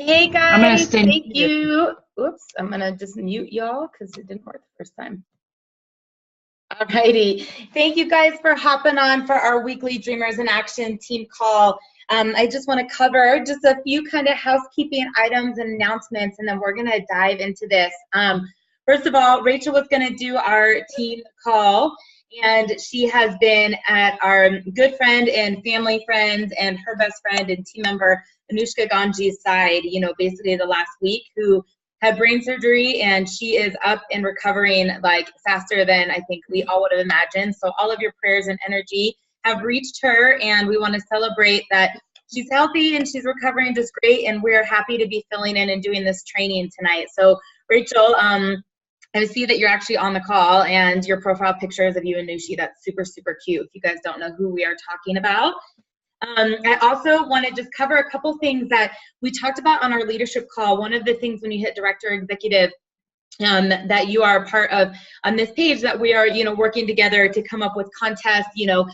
Hey I'm gonna guys, stay thank muted. you. Oops, I'm gonna just mute y'all because it didn't work the first time. Alrighty, thank you guys for hopping on for our weekly Dreamers in Action team call. I just want to cover just a few kind of housekeeping items and announcements, and then we're gonna dive into this. First of all, Rachel was gonna do our team call, and she has been at our good friend and family friend and her best friend and team member Anushka Ganji's side, basically the last week, who had brain surgery, and she is up and recovering like faster than I think we all would have imagined. So all of your prayers and energy have reached her, and we want to celebrate that she's healthy and she's recovering just great, and we're happy to be filling in and doing this training tonight. So Rachel, I see that you're actually on the call, and your profile pictures of you and Nushi, that's super, super cute. If you guys don't know who we are talking about. I also want to just cover a couple things that we talked about on our leadership call. One of the things when you hit director executive that you are a part of on this page, that we are, working together to come up with contests, to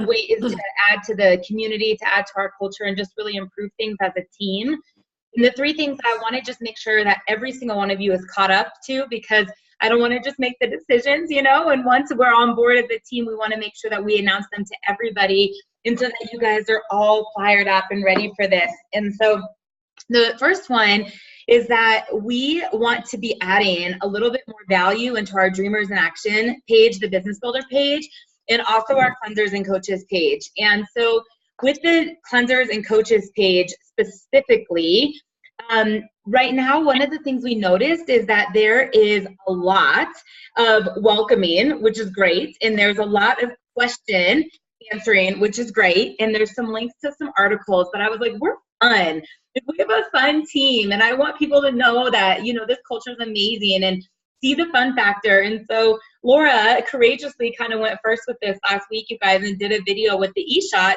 ways to add to the community, to add to our culture, and just really improve things as a team. And the three things that I want to just make sure that every single one of you is caught up to, because I don't want to just make the decisions, and once we're on board as a team, we want to make sure that we announce them to everybody, and so that you guys are all fired up and ready for this. And so the first one is that we want to be adding a little bit more value into our Dreamers in Action page, the Business Builder page, and also our Cleansers and Coaches page. And so with the Cleansers and Coaches page specifically, right now, one of the things we noticed is that there is a lot of welcoming, which is great, and there's a lot of question answering, which is great, and there's some links to some articles that I was like, we're fun. We have a fun team, and I want people to know that, this culture is amazing and see the fun factor. And so Laura courageously kind of went first with this last week, you guys, and did a video with the eShots.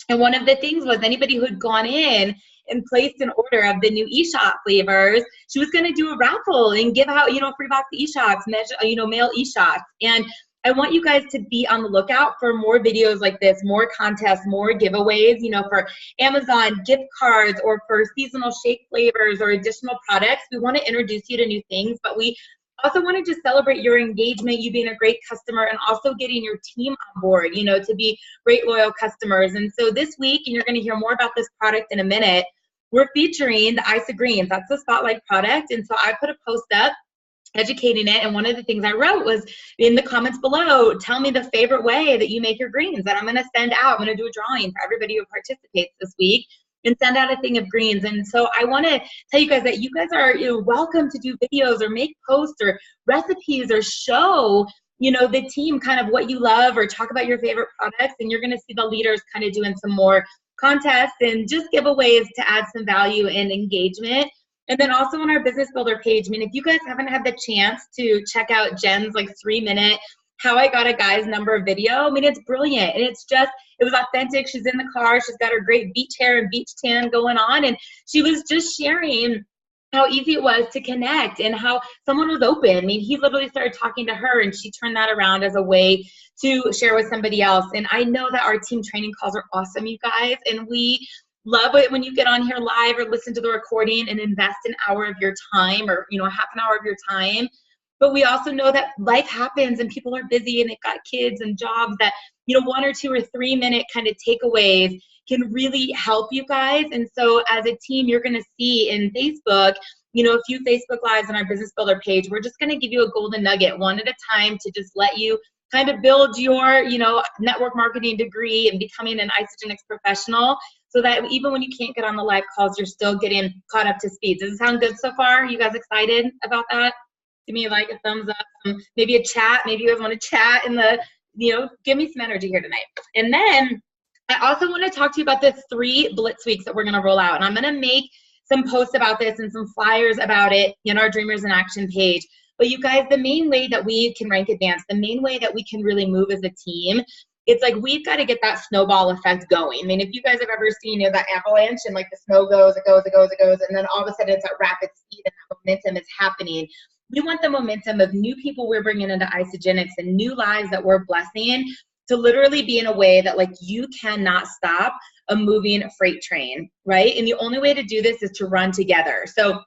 And one of the things was anybody who had gone in and placed an order of the new eShot flavors, she was going to do a raffle and give out, free box eShots, mail eShots. And I want you guys to be on the lookout for more videos like this, more contests, more giveaways, for Amazon gift cards or for seasonal shake flavors or additional products. We want to introduce you to new things, but we also want to just celebrate your engagement, you being a great customer, and also getting your team on board, to be great loyal customers. And so this week, and you're going to hear more about this product in a minute, we're featuring the Isagenix Greens. That's the spotlight product. And so I put a post up educating it, and one of the things I wrote was in the comments below, tell me the favorite way that you make your greens that I'm going to send out. I'm going to do a drawing for everybody who participates this week and send out a thing of greens. And so I want to tell you guys that you guys are welcome to do videos or make posts or recipes or show the team kind of what you love, or talk about your favorite products, and you're going to see the leaders kind of doing some more contests and just giveaways to add some value and engagement. And then also on our Business Builder page, if you guys haven't had the chance to check out Jen's 3-minute How I Got a Guy's Number video, it's brilliant. And it was authentic. She's in the car. She's got her great beach hair and beach tan going on. And she was just sharing how easy it was to connect and how someone was open. He literally started talking to her, and she turned that around as a way to share with somebody else. And I know that our team training calls are awesome, you guys, and we love it when you get on here live or listen to the recording and invest an hour of your time, or half an hour of your time. But we also know that life happens and people are busy and they've got kids and jobs, that 1 or 2 or 3-minute kind of takeaways can really help you guys. And so as a team, you're going to see in Facebook, a few Facebook Lives on our Business Builder page. We're just going to give you a golden nugget one at a time to just let you kind of build your network marketing degree and becoming an Isagenix professional, so that even when you can't get on the live calls, you're still getting caught up to speed. Does it sound good so far? You guys excited about that? Give me a thumbs up, maybe a chat. Maybe you guys want to chat in the, give me some energy here tonight. And then I also want to talk to you about the 3 Blitz weeks that we're going to roll out. And I'm going to make some posts about this and some flyers about it in our Dreamers in Action page. But you guys, the main way that we can rank advance, the main way that we can really move as a team, it's we've got to get that snowball effect going. If you guys have ever seen that avalanche and the snow goes, it goes, and then all of a sudden it's at rapid speed and that momentum is happening. We want the momentum of new people we're bringing into Isagenix and new lives that we're blessing to literally be in a way that you cannot stop a moving freight train, right? And the only way to do this is to run together. So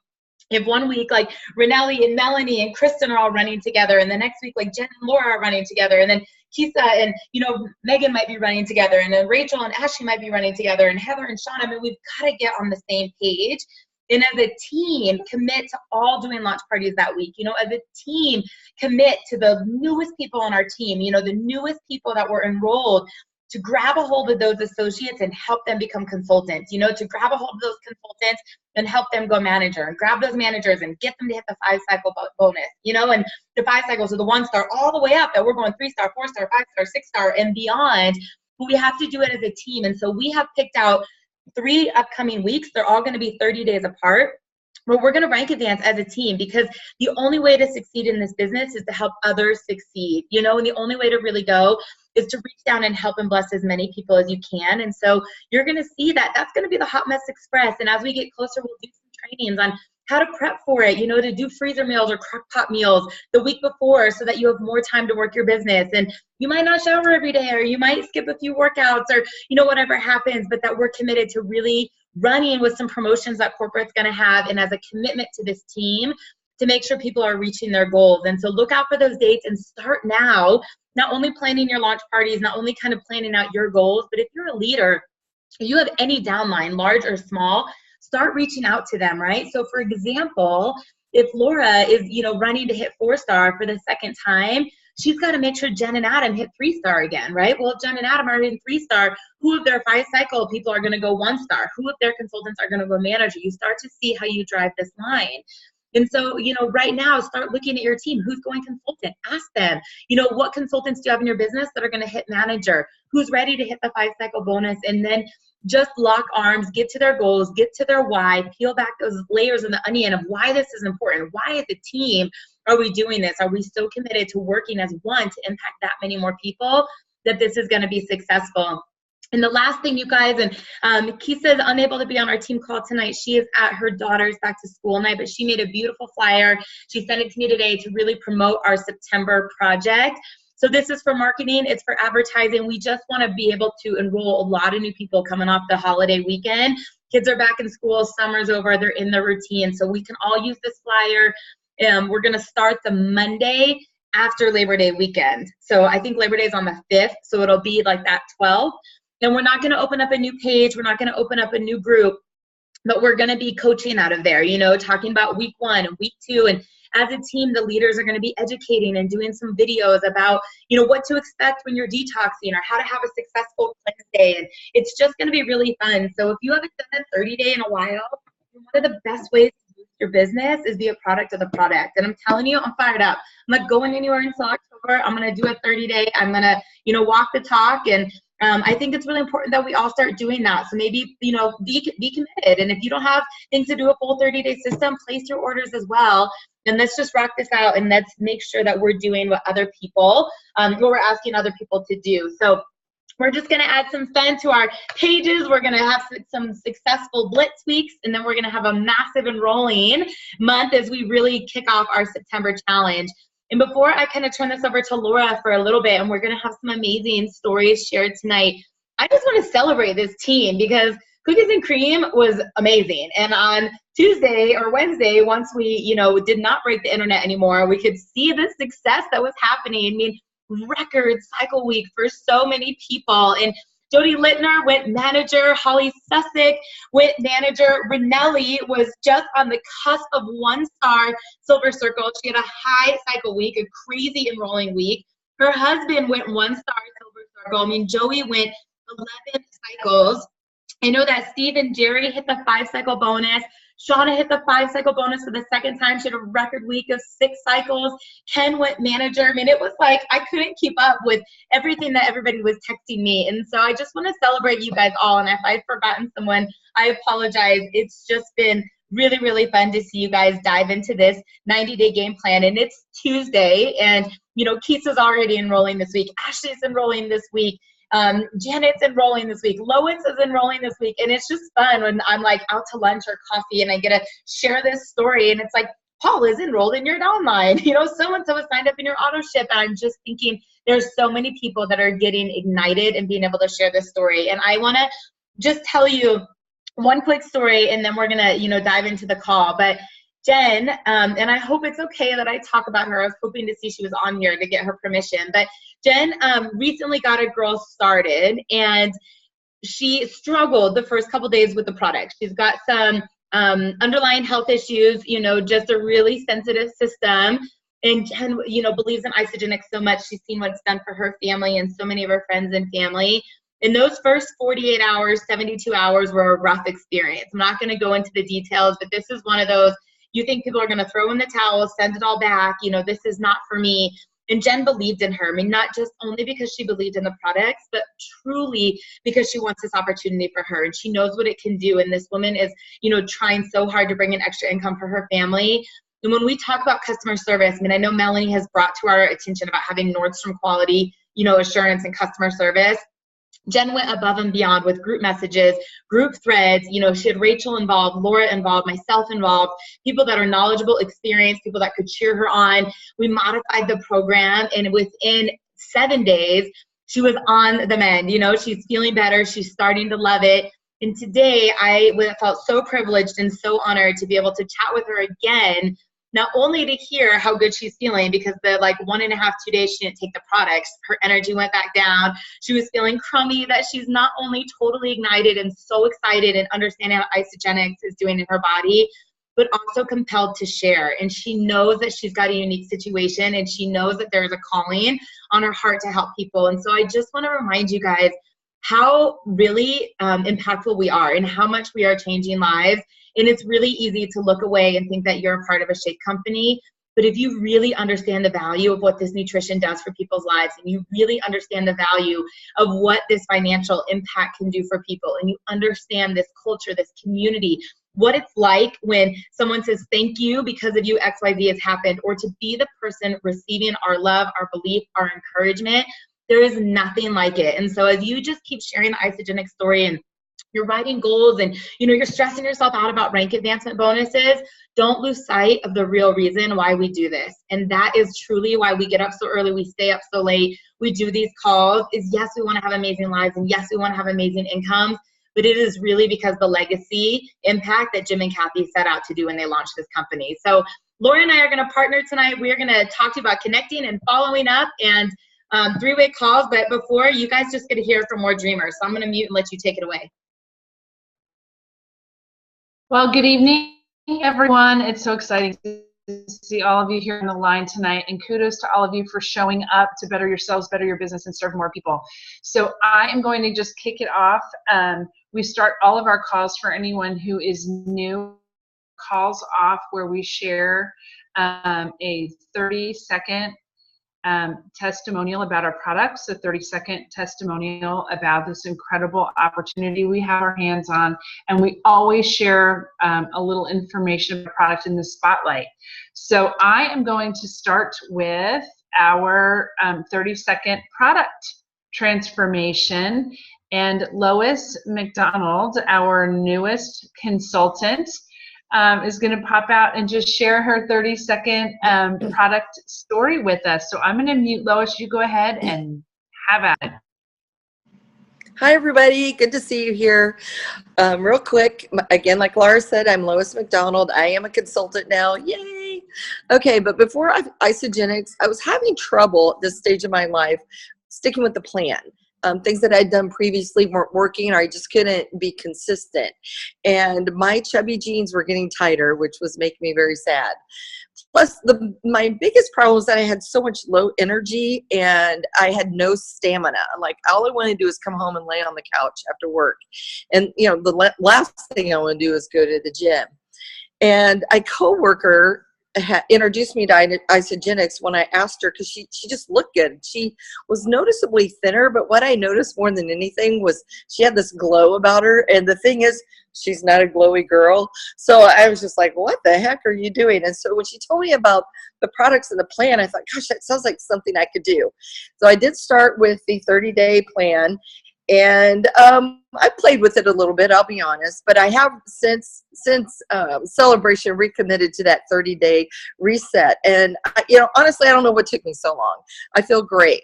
if one week, like Renelli and Melanie and Kristen are all running together, and the next week, like Jen and Laura are running together, and then Kisa and, Megan might be running together, and then Rachel and Ashley might be running together, and Heather and Sean, I mean, we've got to get on the same page. And as a team, commit to all doing launch parties that week. As a team, commit to the newest people on our team, the newest people that were enrolled, to grab a hold of those associates and help them become consultants, to grab a hold of those consultants and help them go manager, and grab those managers and get them to hit the 5-cycle bonus, and the 5 cycles are the 1-star all the way up that we're going 3-star, 4-star, 5-star, 6-star and beyond. But we have to do it as a team. And so we have picked out 3 upcoming weeks. They're all going to be 30 days apart, where we're going to rank advance as a team, because the only way to succeed in this business is to help others succeed, and the only way to really go is to reach down and help and bless as many people as you can. And so you're going to see that that's going to be the Hot Mess Express. And as we get closer, we'll do some trainings on how to prep for it, to do freezer meals or crock pot meals the week before so that you have more time to work your business. And you might not shower every day, or you might skip a few workouts, or, whatever happens, but that we're committed to really running with some promotions that corporate's going to have, and as a commitment to this team to make sure people are reaching their goals. And so look out for those dates and start now, not only planning your launch parties, not only kind of planning out your goals, but if you're a leader, if you have any downline, large or small, start reaching out to them, right? So for example, if Laura is, running to hit 4-star for the second time, she's got to make sure Jen and Adam hit 3-star again, right? Well, if Jen and Adam are in 3-star, who of their 5-cycle people are going to go 1-star? Who of their consultants are going to go manager? You start to see how you drive this line. And so, right now, start looking at your team. Who's going consultant? Ask them, what consultants do you have in your business that are going to hit manager? Who's ready to hit the 5-cycle bonus? And then just lock arms, get to their goals, get to their why, peel back those layers of the onion of why this is important. Why as a team are we doing this? Are we so committed to working as one to impact that many more people that this is going to be successful? And the last thing, you guys, and Kisa is unable to be on our team call tonight. She is at her daughter's back to school night, but she made a beautiful flyer. She sent it to me today to really promote our September project. So this is for marketing. It's for advertising. We just want to be able to enroll a lot of new people coming off the holiday weekend. Kids are back in school. Summer's over. They're in their routine. So we can all use this flyer. We're going to start the Monday after Labor Day weekend. So I think Labor Day is on the 5th. So it'll be like that 12th. And we're not going to open up a new page. We're not going to open up a new group, but we're going to be coaching out of there, talking about week 1 and week 2. And as a team, the leaders are going to be educating and doing some videos about, what to expect when you're detoxing, or how to have a successful cleanse day. And it's just going to be really fun. So if you haven't done a 30-day in a while, one of the best ways to boost your business is be a product of the product. And I'm telling you, I'm fired up. I'm not going anywhere until October. I'm going to do a 30-day. I'm going to, walk the talk. And I think it's really important that we all start doing that. So maybe, be committed. And if you don't have things to do a full 30-day system, place your orders as well. And let's just rock this out, and let's make sure that we're doing what other people, what we're asking other people to do. So we're just going to add some fun to our pages. We're going to have some successful Blitz weeks, and then we're going to have a massive enrolling month as we really kick off our September challenge. And before I kind of turn this over to Laura for a little bit, and we're going to have some amazing stories shared tonight, I just want to celebrate this team, because Cookies and Cream was amazing. And on Tuesday or Wednesday, once we, did not break the internet anymore, we could see the success that was happening. I mean, record cycle week for so many people. And Jody Littner went manager. Holly Sussick went manager. Renelli was just on the cusp of 1-star Silver Circle. She had a high cycle week, a crazy enrolling week. Her husband went 1-star Silver Circle. I mean, Joey went 11 cycles. I know that Steve and Jerry hit the 5-cycle bonus. Shauna hit the 5-cycle bonus for the second time. She had a record week of 6 cycles. Ken went manager. I mean, it was like I couldn't keep up with everything that everybody was texting me. And so I just want to celebrate you guys all. And if I've forgotten someone, I apologize. It's just been really, really fun to see you guys dive into this 90-day game plan. And it's Tuesday. And, Kisa's already enrolling this week. Ashley's enrolling this week. Janet's enrolling this week. Lois is enrolling this week. And it's just fun when I'm like out to lunch or coffee and I get to share this story. And it's like, Paul is enrolled in your downline. So-and-so is signed up in your auto ship. And I'm just thinking there's so many people that are getting ignited and being able to share this story. And I want to just tell you one quick story, and then we're gonna, dive into the call. But Jen, and I hope it's okay that I talk about her. I was hoping to see she was on here to get her permission. But Jen recently got a girl started, and she struggled the first couple days with the product. She's got some underlying health issues, just a really sensitive system. And Jen, believes in Isagenix so much. She's seen what it's done for her family and so many of her friends and family. And those first 48 hours, 72 hours were a rough experience. I'm not going to go into the details, but this is one of those, you think people are going to throw in the towel, send it all back, this is not for me. And Jen believed in her. I mean, not just only because she believed in the products, but truly because she wants this opportunity for her. And she knows what it can do. And this woman is, trying so hard to bring in extra income for her family. And when we talk about customer service, I mean, I know Melanie has brought to our attention about having Nordstrom quality, assurance and customer service. Jen went above and beyond with group messages, group threads. She had Rachel involved, Laura involved, myself involved, people that are knowledgeable, experienced, people that could cheer her on. We modified the program, and within 7 days, she was on the mend. She's feeling better. She's starting to love it. And today, I felt so privileged and so honored to be able to chat with her again, not only to hear how good she's feeling, because the 1.5, 2 days she didn't take the products, her energy went back down. She was feeling crummy, that she's not only totally ignited and so excited and understanding how Isagenix is doing in her body, but also compelled to share. And she knows that she's got a unique situation, and she knows that there's a calling on her heart to help people. And so I just want to remind you guys how really impactful we are and how much we are changing lives. And it's really easy to look away and think that you're a part of a shake company. But if you really understand the value of what this nutrition does for people's lives, and you really understand the value of what this financial impact can do for people, and you understand this culture, this community, what it's like when someone says thank you because of you, XYZ has happened, or to be the person receiving our love, our belief, our encouragement, there is nothing like it. And so as you just keep sharing the Isagenix story, and you're writing goals, and you're stressing yourself out about rank advancement bonuses, don't lose sight of the real reason why we do this. And that is truly why we get up so early, we stay up so late, we do these calls, is yes, we want to have amazing lives, and yes, we want to have amazing incomes, but it is really because the legacy impact that Jim and Kathy set out to do when they launched this company. So Laurie and I are going to partner tonight. We are going to talk to you about connecting and following up, and three-way calls. But before, you guys just get to hear from more dreamers. So I'm going to mute and let you take it away. Well, good evening, everyone. It's so exciting to see all of you here on the line tonight, and kudos to all of you for showing up to better yourselves, better your business, and serve more people. So I am going to just kick it off. We start all of our calls for anyone who is new, calls off where we share a 30-second testimonial about our products, a 30-second testimonial about this incredible opportunity we have our hands on, and we always share a little information about the product in the spotlight. So I am going to start with our 30-second product transformation, and Lois McDonald, our newest consultant, is going to pop out and just share her 30-second product story with us. So I'm going to mute Lois. You go ahead and have at it. Hi, everybody. Good to see you here. Real quick, again, like Laura said, I'm Lois McDonald. I am a consultant now. Yay! Okay, but before Isagenix, I was having trouble at this stage of my life sticking with the plan. Things that I'd done previously weren't working, or I just couldn't be consistent. And my chubby jeans were getting tighter, which was making me very sad. Plus, my biggest problem was that I had so much low energy and I had no stamina. Like, all I want to do is come home and lay on the couch after work. And, the last thing I want to do is go to the gym. And a coworker introduced me to Isagenix when I asked her, because she just looked good. She was noticeably thinner, but what I noticed more than anything was she had this glow about her. And the thing is, she's not a glowy girl. So I was just like, what the heck are you doing? And so when she told me about the products and the plan, I thought, gosh, that sounds like something I could do. So I did start with the 30-day plan. And I played with it a little bit, I'll be honest, but I have since Celebration recommitted to that 30-day reset. And honestly, I don't know what took me so long. I feel great.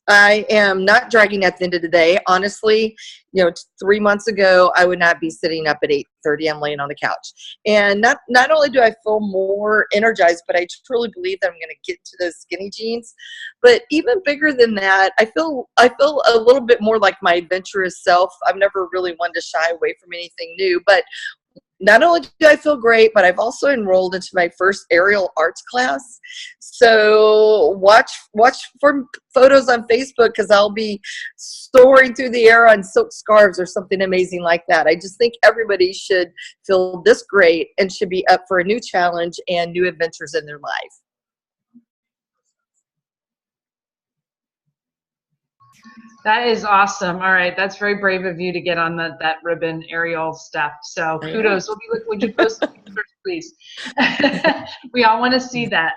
I am not dragging at the end of the day. Honestly, 3 months ago, I would not be sitting up at 8:30. I'm laying on the couch. And not only do I feel more energized, but I truly believe that I'm going to get to those skinny jeans. But even bigger than that, I feel a little bit more like my adventurous self. I've never really wanted to shy away from anything new, but not only do I feel great, but I've also enrolled into my first aerial arts class. So watch for photos on Facebook, because I'll be soaring through the air on silk scarves or something amazing like that. I just think everybody should feel this great and should be up for a new challenge and new adventures in their life. That is awesome. All right, that's very brave of you to get on that ribbon aerial stuff. So kudos. Would you post the pictures, please? We all want to see that.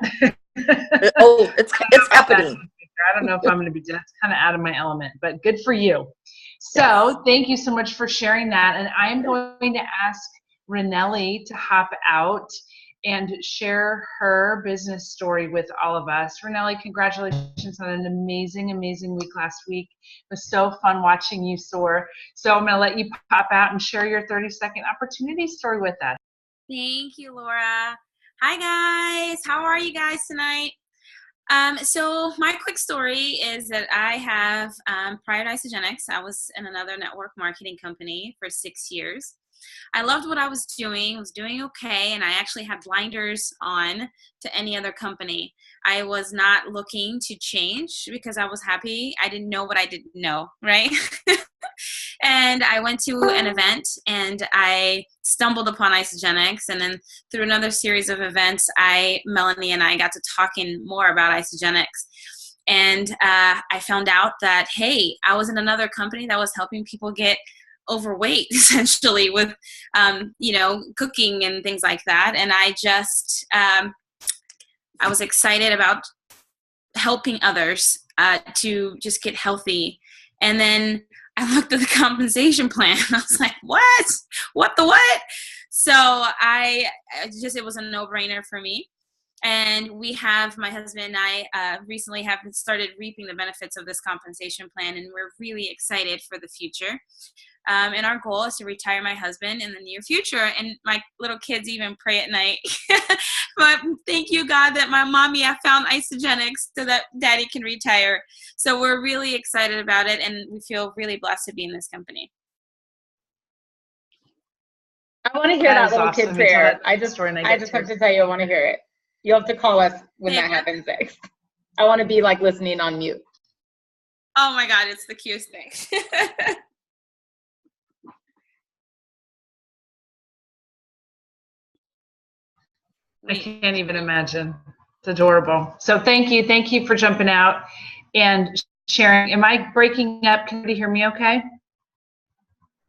Oh, it's happening. I don't know if I'm going to be. That's kind of out of my element, but good for you. So thank you so much for sharing that. And I'm going to ask Renelli to hop out and share her business story with all of us. Renelli, congratulations on an amazing, amazing week last week. It was so fun watching you soar. So I'm going to let you pop out and share your 30-second opportunity story with us. Thank you, Laura. Hi, guys. How are you guys tonight? So my quick story is that I have, prior to Isagenix, I was in another network marketing company for 6 years. I loved what I was doing okay, and I actually had blinders on to any other company. I was not looking to change because I was happy. I didn't know what I didn't know, right? And I went to an event and I stumbled upon Isagenix, and then through another series of events, Melanie and I got to talking more about Isagenix. And I found out that, hey, I was in another company that was helping people get overweight essentially with cooking and things like that, and I just I was excited about helping others to just get healthy. And then I looked at the compensation plan and I was like, what the what? So it was a no-brainer for me. And my husband and I recently have started reaping the benefits of this compensation plan, and we're really excited for the future. And our goal is to retire my husband in the near future. And my little kids even pray at night. But thank you, God, that my mommy, I found Isagenix so that daddy can retire. So we're really excited about it, and we feel really blessed to be in this company. I want to hear that little awesome. Kid prayer. I just have to tell you, I want to hear it. You'll have to call us when that happens next. I want to be like listening on mute. Oh my God, it's the cutest thing. I can't even imagine. It's adorable. So thank you for jumping out and sharing. Am I breaking up? Can you hear me okay?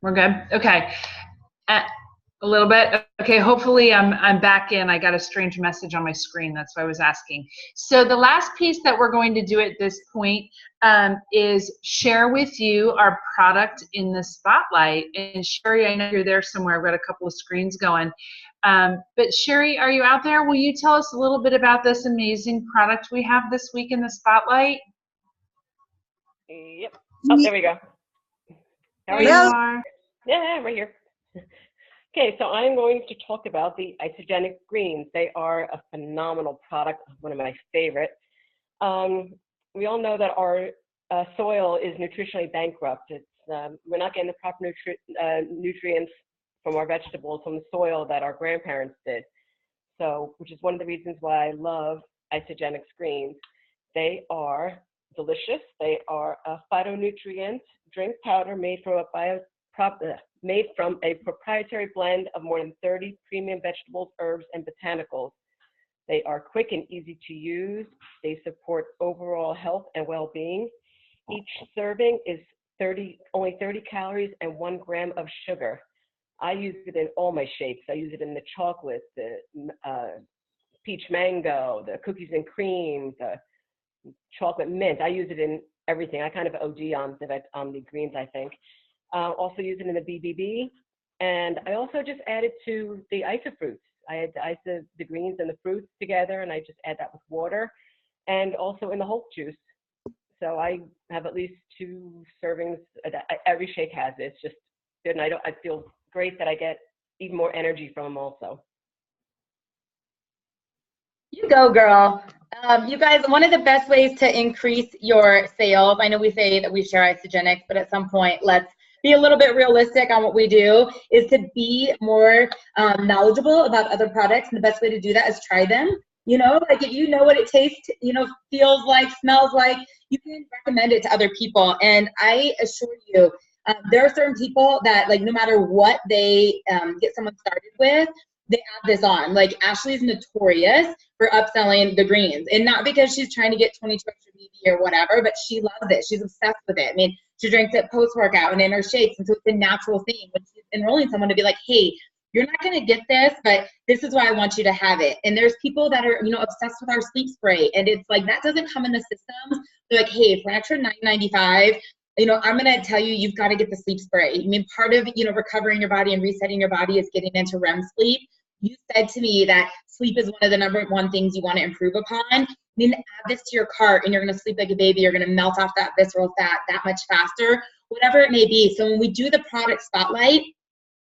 We're good? Okay. A little bit. Okay, hopefully I'm back in. I got a strange message on my screen. That's why I was asking. So the last piece that we're going to do at this point is share with you our product in the spotlight. And Sherry, I know you're there somewhere. I've got a couple of screens going. But Sherry, are you out there? Will you tell us a little bit about this amazing product we have this week in the spotlight? Yep. Oh, there we go. There you are. Yeah, right here. Okay, so I'm going to talk about the Isagenix Greens. They are a phenomenal product, one of my favorite. We all know that our soil is nutritionally bankrupt. We're not getting the proper nutrients from our vegetables from the soil that our grandparents did. So, which is one of the reasons why I love Isagenix Greens. They are delicious. They are a phytonutrient drink powder made from a proprietary blend of more than 30 premium vegetables, herbs, and botanicals. They are quick and easy to use. They support overall health and well-being. Each serving is only 30 calories and 1 gram of sugar. I use it in all my shapes. I use it in the chocolate, the peach mango, the cookies and cream, the chocolate mint. I use it in everything. I kind of OD on the greens, I think. Also use it in the BBB. And I also just added to the Isofruits. I had the greens and the fruits together, and I just add that with water. And also in the Hulk juice. So I have at least 2 servings. Every shake has it. It's just good, and I feel great that I get even more energy from them also. You go, girl. You guys, one of the best ways to increase your sales, I know we say that we share Isagenix, but at some point, let's be a little bit realistic on what we do, is to be more knowledgeable about other products. And the best way to do that is try them. You know, like if you know what it tastes, you know, feels like, smells like, you can recommend it to other people. And I assure you, there are certain people that, like, no matter what they get someone started with, they add this on. Like, Ashley's notorious for upselling the greens, and not because she's trying to get 22 extra BB or whatever, but she loves it. She's obsessed with it. I mean, she drinks it post-workout and in her shakes, and so it's a natural thing when she's enrolling someone to be like, hey, you're not going to get this, but this is why I want you to have it. And there's people that are, you know, obsessed with our sleep spray, and it's like, that doesn't come in the system. They're like, hey, for an extra $9.95, you know, I'm going to tell you, you've got to get the sleep spray. I mean, part of, you know, recovering your body and resetting your body is getting into REM sleep. You said to me that sleep is one of the #1 things you want to improve upon. Then add this to your cart, and you're going to sleep like a baby. You're going to melt off that visceral fat that much faster, whatever it may be. So when we do the product spotlight,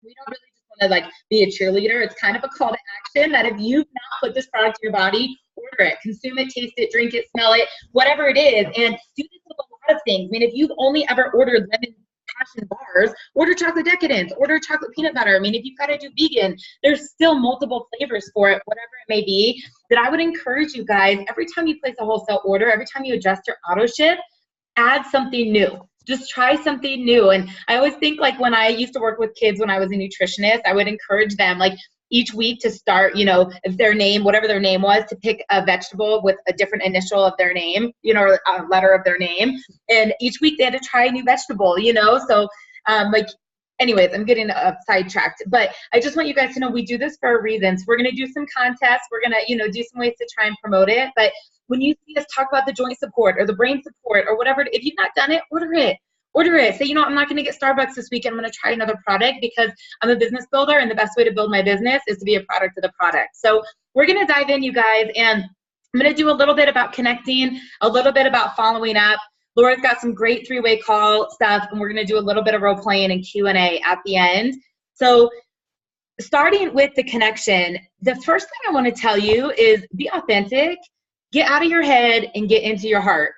we don't really just want to like be a cheerleader. It's kind of a call to action that if you've not put this product in your body, order it, consume it, taste it, drink it, smell it, whatever it is. And do this with a lot of things. I mean, if you've only ever ordered lemon passion bars, order chocolate decadence, order chocolate peanut butter. I mean, if you've got to do vegan, there's still multiple flavors for it, whatever it may be. That I would encourage you guys, every time you place a wholesale order, every time you adjust your auto ship, add something new. Just try something new. And I always think, like, when I used to work with kids when I was a nutritionist, I would encourage them, like, each week to start, you know, if their name, whatever their name was, to pick a vegetable with a different initial of their name, you know, or a letter of their name. And each week they had to try a new vegetable, you know? So, like, anyways, I'm getting sidetracked, but I just want you guys to know we do this for a reason. So we're going to do some contests. We're going to, you know, do some ways to try and promote it. But when you see us talk about the joint support or the brain support or whatever, if you've not done it, order it. Order it. Say, you know, I'm not going to get Starbucks this weekend. I'm going to try another product because I'm a business builder, and the best way to build my business is to be a product of the product. So we're going to dive in, you guys, and I'm going to do a little bit about connecting, a little bit about following up. Laura's got some great 3-way call stuff, and we're going to do a little bit of role playing and Q&A at the end. So starting with the connection, the first thing I want to tell you is be authentic, get out of your head, and get into your heart.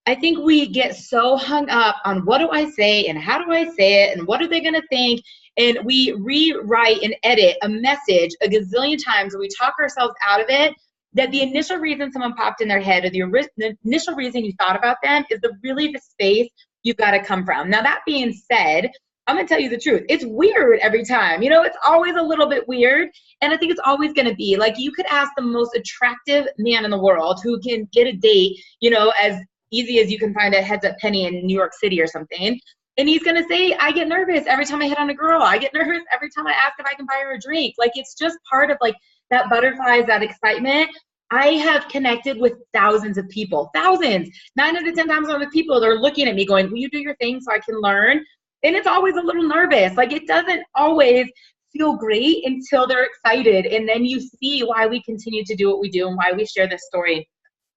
I think we get so hung up on what do I say and how do I say it and what are they going to think, and we rewrite and edit a message a gazillion times, and we talk ourselves out of it, that the initial reason someone popped in their head or the initial reason you thought about them is really the space you've got to come from. Now, that being said, I'm going to tell you the truth. It's weird every time. You know, it's always a little bit weird, and I think it's always going to be. Like, you could ask the most attractive man in the world who can get a date, you know, as easy as you can find a heads-up penny in New York City or something, and he's going to say, I get nervous every time I hit on a girl. I get nervous every time I ask if I can buy her a drink. Like, it's just part of, like, that butterflies, that excitement. I have connected with thousands of people, thousands. 9 out of 10 times on the people, they're looking at me going, will you do your thing so I can learn? And it's always a little nervous. Like, it doesn't always feel great until they're excited, and then you see why we continue to do what we do and why we share this story.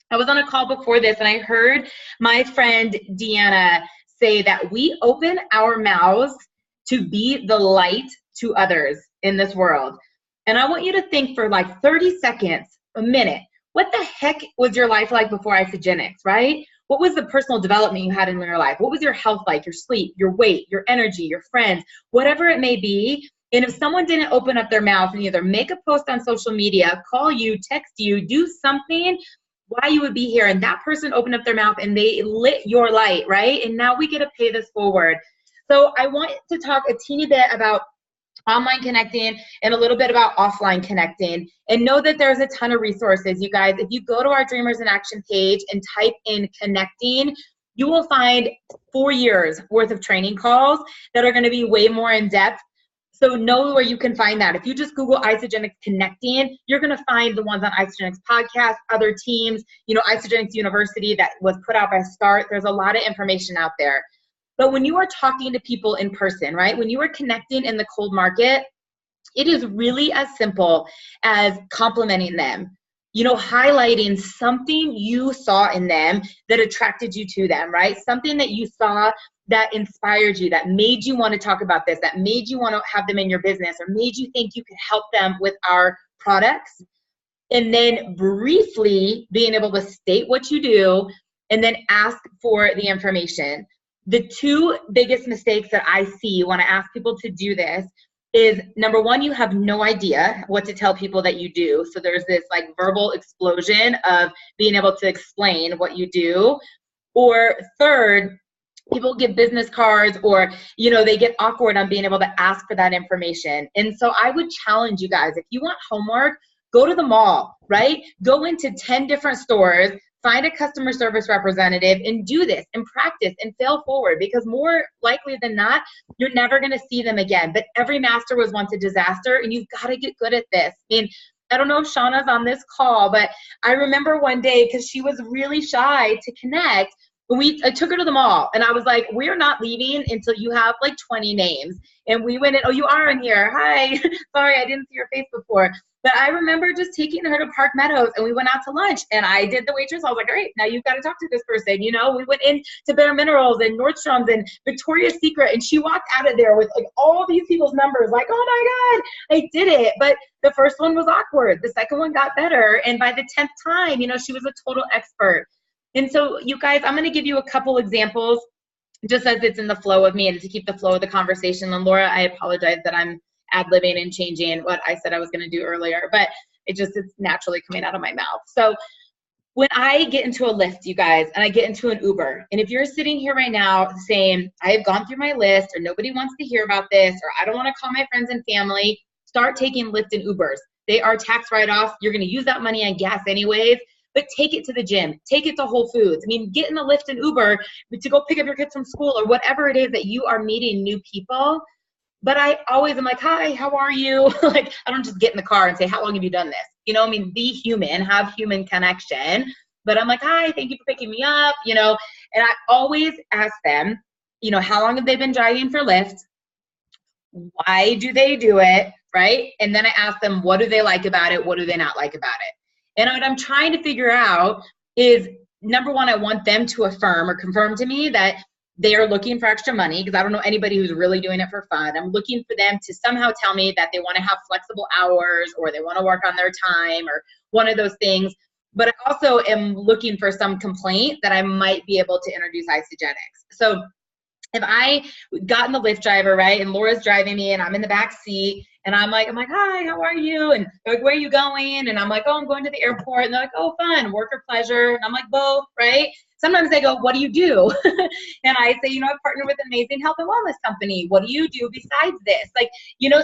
I was on a call before this, and I heard my friend Deanna say that we open our mouths to be the light to others in this world. And I want you to think for like 30 seconds, a minute, what the heck was your life like before Isagenix, right? What was the personal development you had in your life? What was your health like, your sleep, your weight, your energy, your friends, whatever it may be? And if someone didn't open up their mouth and either make a post on social media, call you, text you, do something, why you would be here, and that person opened up their mouth and they lit your light, right? And now we get to pay this forward. So I want to talk a teeny bit about online connecting and a little bit about offline connecting, and know that there's a ton of resources, you guys. If you go to our Dreamers in Action page and type in connecting, you will find 4 years worth of training calls that are going to be way more in depth. So know where you can find that. If you just Google Isagenix Connecting, you're going to find the ones on Isagenix Podcast, other teams, you know, Isagenix University that was put out by Start. There's a lot of information out there. But when you are talking to people in person, right, when you are connecting in the cold market, it is really as simple as complimenting them. highlighting something you saw in them that attracted you to them, right? Something that you saw that inspired you, that made you want to talk about this, that made you want to have them in your business, or made you think you could help them with our products. And then briefly being able to state what you do and then ask for the information. The two biggest mistakes that I see when I ask people to do this is, number one, you have no idea what to tell people that you do. So there's this like verbal explosion of being able to explain what you do. Or third, people give business cards, or, they get awkward on being able to ask for that information. And so I would challenge you guys, if you want homework, go to the mall, right? Go into 10 different stores, find a customer service representative and do this and practice and fail forward, because more likely than not, you're never going to see them again. But every master was once a disaster, and you've got to get good at this. I mean, I don't know if Shauna's on this call, but I remember one day, because she was really shy to connect, I took her to the mall, and I was like, we're not leaving until you have like 20 names. And we went in, oh, you are in here. Hi. Sorry, I didn't see your face before. But I remember just taking her to Park Meadows, and we went out to lunch, and I did the waitress. I was like, all right, now you've got to talk to this person. We went into Bare Minerals and Nordstrom's and Victoria's Secret, and she walked out of there with like all these people's numbers, like, oh my God, I did it. But the first one was awkward. The second one got better. And by the 10th time, she was a total expert. And so you guys, I'm going to give you a couple examples just as it's in the flow of me and to keep the flow of the conversation. And Laura, I apologize that I'm ad-libbing and changing what I said I was going to do earlier, but it's naturally coming out of my mouth. So when I get into a Lyft, you guys, and I get into an Uber, and if you're sitting here right now saying, I have gone through my list, or nobody wants to hear about this, or I don't want to call my friends and family, start taking Lyft and Ubers. They are tax write-off. You're going to use that money on gas anyways. But take it to the gym, take it to Whole Foods. I mean, get in a Lyft and Uber to go pick up your kids from school, or whatever it is that you are meeting new people. But I always am like, hi, how are you? Like, I don't just get in the car and say, how long have you done this? Be human, have human connection. But I'm like, hi, thank you for picking me up, and I always ask them, how long have they been driving for Lyft? Why do they do it, right? And then I ask them, what do they like about it? What do they not like about it? And what I'm trying to figure out is, number one, I want them to affirm or confirm to me that they are looking for extra money, because I don't know anybody who's really doing it for fun. I'm looking for them to somehow tell me that they want to have flexible hours, or they want to work on their time, or one of those things. But I also am looking for some complaint that I might be able to introduce Isagenix. So if I got in the Lyft driver, right, and Laura's driving me, and I'm in the back seat, and I'm like, hi, how are you? And they're like, where are you going? And I'm like, oh, I'm going to the airport. And they're like, oh, fun, work or pleasure? And I'm like, both, right? Sometimes they go, what do you do? And I say, I've partnered with an amazing health and wellness company. What do you do besides this? Like,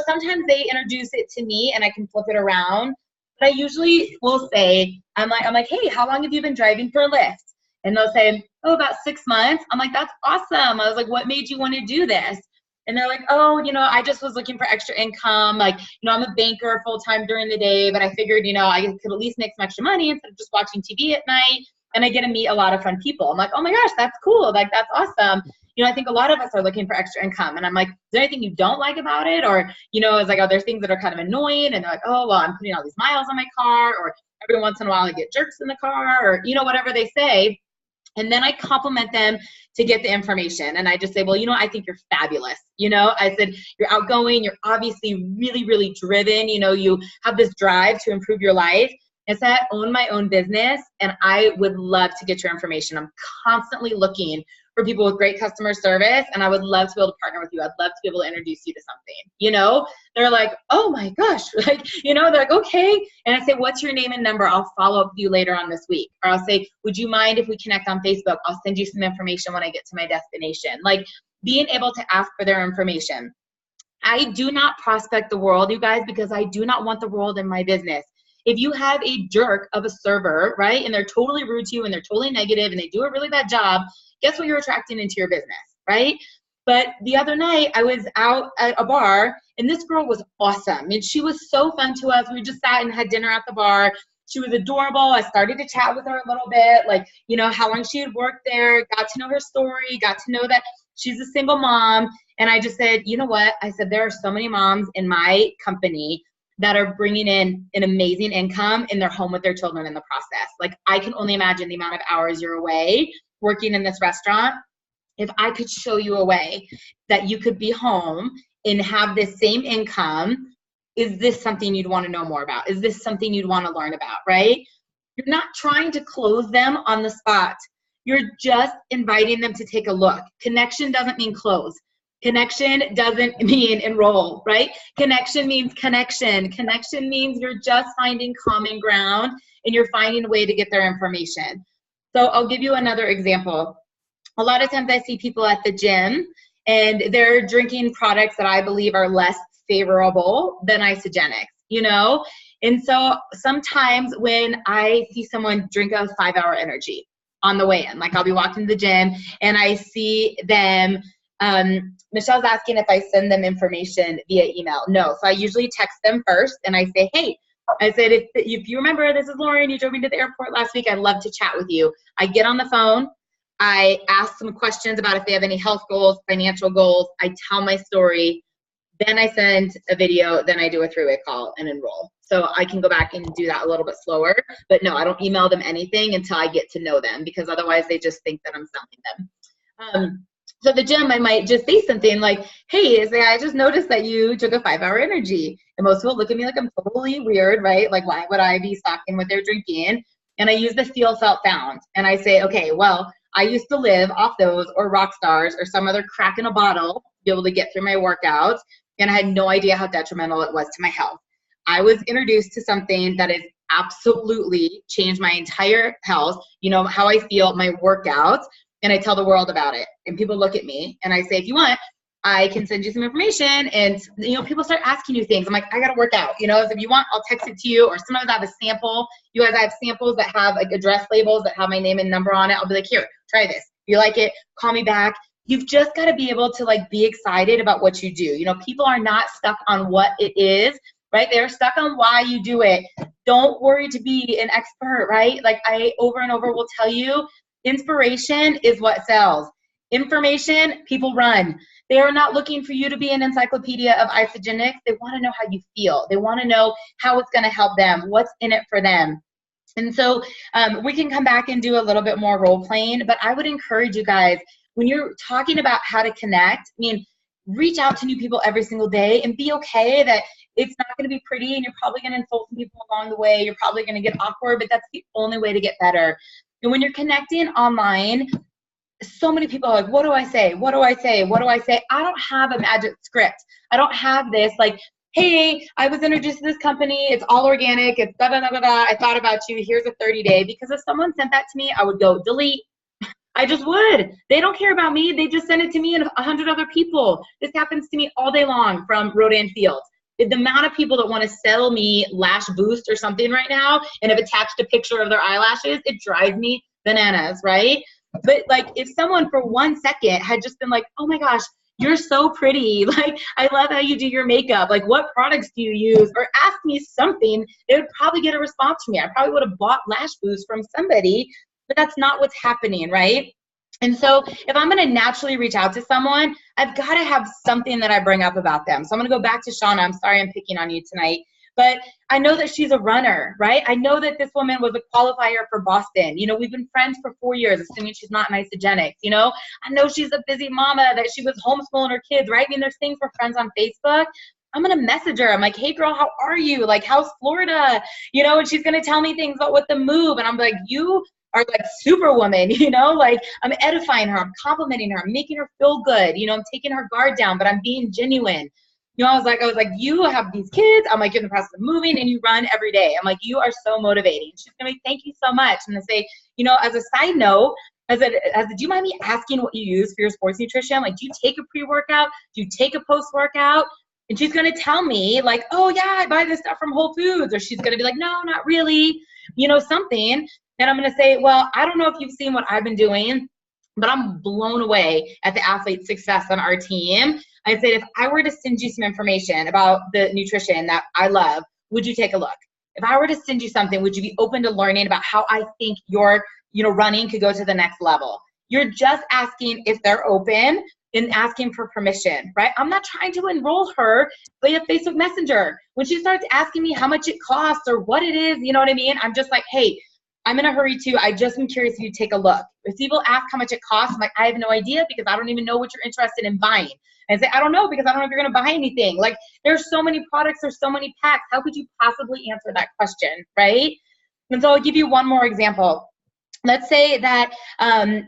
sometimes they introduce it to me and I can flip it around. But I usually will say, I'm like, hey, how long have you been driving for a Lyft? And they'll say, oh, about 6 months. I'm like, that's awesome. I was like, what made you want to do this? And they're like, oh, I just was looking for extra income. Like, I'm a banker full-time during the day, but I figured, I could at least make some extra money instead of just watching TV at night. And I get to meet a lot of fun people. I'm like, oh my gosh, that's cool. Like, that's awesome. I think a lot of us are looking for extra income. And I'm like, is there anything you don't like about it? Or, it's like, oh, there's things that are kind of annoying. And they're like, oh, well, I'm putting all these miles on my car. Or every once in a while I get jerks in the car, or, whatever they say. And then I compliment them to get the information. And I just say, well, I think you're fabulous. I said, you're outgoing. You're obviously really, really driven. You have this drive to improve your life. And so I own my own business, and I would love to get your information. I'm constantly looking for people with great customer service, and I would love to be able to partner with you. I'd love to be able to introduce you to something. They're like, oh my gosh, like, they're like, okay. And I say, what's your name and number? I'll follow up with you later on this week. Or I'll say, would you mind if we connect on Facebook? I'll send you some information when I get to my destination. Like, being able to ask for their information. I do not prospect the world, you guys, because I do not want the world in my business. If you have a jerk of a server, right, and they're totally rude to you and they're totally negative and they do a really bad job, guess what you're attracting into your business, right? But the other night I was out at a bar, and this girl was awesome. I mean, she was so fun to us. We just sat and had dinner at the bar. She was adorable. I started to chat with her a little bit, like, how long she had worked there, got to know her story, got to know that she's a single mom. And I just said, you know what? I said, there are so many moms in my company that are bringing in an amazing income in their home with their children in the process. Like, I can only imagine the amount of hours you're away working in this restaurant. If I could show you a way that you could be home and have this same income, is this something you'd want to know more about? Is this something you'd want to learn about, right? You're not trying to close them on the spot. You're just inviting them to take a look. Connection doesn't mean close. Connection doesn't mean enroll, right? Connection means connection. Connection means you're just finding common ground and you're finding a way to get their information. So I'll give you another example. A lot of times I see people at the gym and they're drinking products that I believe are less favorable than Isagenix, you know? And so sometimes when I see someone drink a 5-hour energy on the way in, like I'll be walking to the gym and I see them, Michelle's asking if I send them information via email. No, so I usually text them first and I say, hey, I said, if you remember, this is Laurie and you drove me to the airport last week, I'd love to chat with you. I get on the phone, I ask some questions about if they have any health goals, financial goals, I tell my story, then I send a video, then I do a 3-way call and enroll. So I can go back and do that a little bit slower, but no, I don't email them anything until I get to know them, because otherwise they just think that I'm selling them. So at the gym, I might just say something like, hey, I just noticed that you took a 5-hour energy. And most people look at me like I'm totally weird, right? Like, why would I be stalking what they're drinking? And I use the feel, felt, found. And I say, okay, well, I used to live off those or rock stars or some other crack in a bottle to be able to get through my workouts. And I had no idea how detrimental it was to my health. I was introduced to something that has absolutely changed my entire health, you know, how I feel, my workouts, and I tell the world about it. And people look at me and I say, if you want, I can send you some information. And, you know, people start asking you things. I'm like, I got to work out, you know, so if you want, I'll text it to you. Or sometimes I have a sample. You guys, I have samples that have like address labels that have my name and number on it. I'll be like, here, try this. If you like it, call me back. You've just got to be able to like be excited about what you do. You know, people are not stuck on what it is, right? They're stuck on why you do it. Don't worry to be an expert, right? Like I over and over will tell you, inspiration is what sells. Information, people run. They are not looking for you to be an encyclopedia of Isagenix. They want to know how you feel. They want to know how it's going to help them, what's in it for them. And so we can come back and do a little bit more role playing, but I would encourage you guys, when you're talking about how to connect, I mean, reach out to new people every single day and be okay that it's not going to be pretty and you're probably going to insult some people along the way. You're probably going to get awkward, but that's the only way to get better. And when you're connecting online, so many people are like, what do I say? What do I say? What do I say? I don't have a magic script. I don't have this like, hey, I was introduced to this company. It's all organic. It's da da da da da. I thought about you. Here's a 30-day. Because if someone sent that to me, I would go delete. I just would. They don't care about me. They just send it to me and 100 other people. This happens to me all day long from Rodan Fields. The amount of people that want to sell me lash boost or something right now and have attached a picture of their eyelashes, it drives me bananas, right? But like if someone for 1 second had just been like, oh my gosh, you're so pretty. Like, I love how you do your makeup. Like, what products do you use? Or ask me something, they would probably get a response from me. I probably would have bought lash boost from somebody, but that's not what's happening, right? And so if I'm going to naturally reach out to someone, I've got to have something that I bring up about them. So I'm going to go back to Shauna. I'm sorry I'm picking on you tonight, but I know that she's a runner, right? I know that this woman was a qualifier for Boston. You know, we've been friends for 4 years, assuming she's not an Isagenix. You know, I know she's a busy mama, that she was homeschooling her kids, right? I mean, there's things for friends on Facebook. I'm going to message her. I'm like, hey girl, how are you? Like, how's Florida? You know, and she's going to tell me things about what the move. And I'm like, you are like superwoman, you know, like I'm edifying her, I'm complimenting her, I'm making her feel good, you know, I'm taking her guard down, but I'm being genuine. You know, I was like, you have these kids, I'm like, you're in the process of moving and you run every day. I'm like, you are so motivating. She's gonna be, thank you so much. And I say, you know, as a side note, do you mind me asking what you use for your sports nutrition? Like, do you take a pre-workout? Do you take a post-workout? And she's gonna tell me like, oh yeah, I buy this stuff from Whole Foods. Or she's gonna be like, no, not really, you know, something. And I'm going to say, well, I don't know if you've seen what I've been doing, but I'm blown away at the athlete's success on our team. I said, if I were to send you some information about the nutrition that I love, would you take a look? If I were to send you something, would you be open to learning about how I think your, you know, running could go to the next level? You're just asking if they're open, in asking for permission, right? I'm not trying to enroll her via Facebook Messenger. When she starts asking me how much it costs or what it is, you know what I mean? I'm just like, hey, I'm in a hurry too. I just am curious if you take a look. If people ask how much it costs, I'm like, I have no idea because I don't even know what you're interested in buying. And I say, I don't know because I don't know if you're going to buy anything. Like, there's so many products, there's so many packs. How could you possibly answer that question, right? And so I'll give you one more example. Let's say that,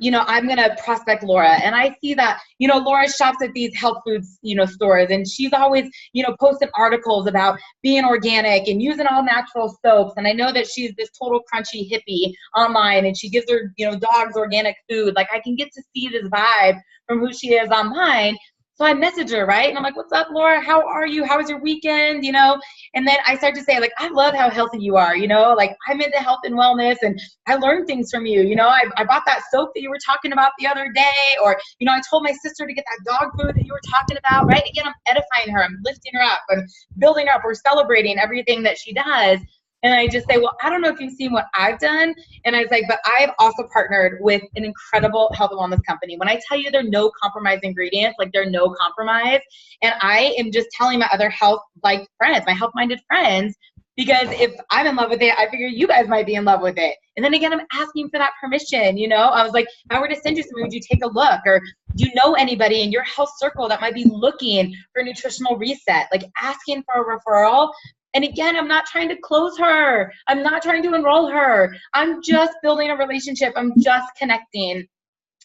you know, I'm going to prospect Laura, and I see that, you know, Laura shops at these health foods, you know, stores, and she's always, you know, posting articles about being organic and using all natural soaps. And I know that she's this total crunchy hippie online, and she gives her, you know, dogs organic food. Like, I can get to see this vibe from who she is online. So I message her, right? And I'm like, what's up, Laura? How are you? How was your weekend? You know? And then I start to say, like, I love how healthy you are, you know? Like, I'm into health and wellness, and I learned things from you. You know, I bought that soap that you were talking about the other day, or, you know, I told my sister to get that dog food that you were talking about, right? Again, I'm edifying her. I'm lifting her up. I'm building her up. We're celebrating everything that she does. And I just say, well, I don't know if you've seen what I've done. And I was like, but I've also partnered with an incredible health and wellness company. When I tell you there are no compromise ingredients, like, there are no compromise. And I am just telling my other health-like friends, my health-minded friends, because if I'm in love with it, I figure you guys might be in love with it. And then again, I'm asking for that permission, you know? I was like, if I were to send you something, would you take a look? Or do you know anybody in your health circle that might be looking for a nutritional reset? Like, asking for a referral. And again, I'm not trying to close her. I'm not trying to enroll her. I'm just building a relationship. I'm just connecting.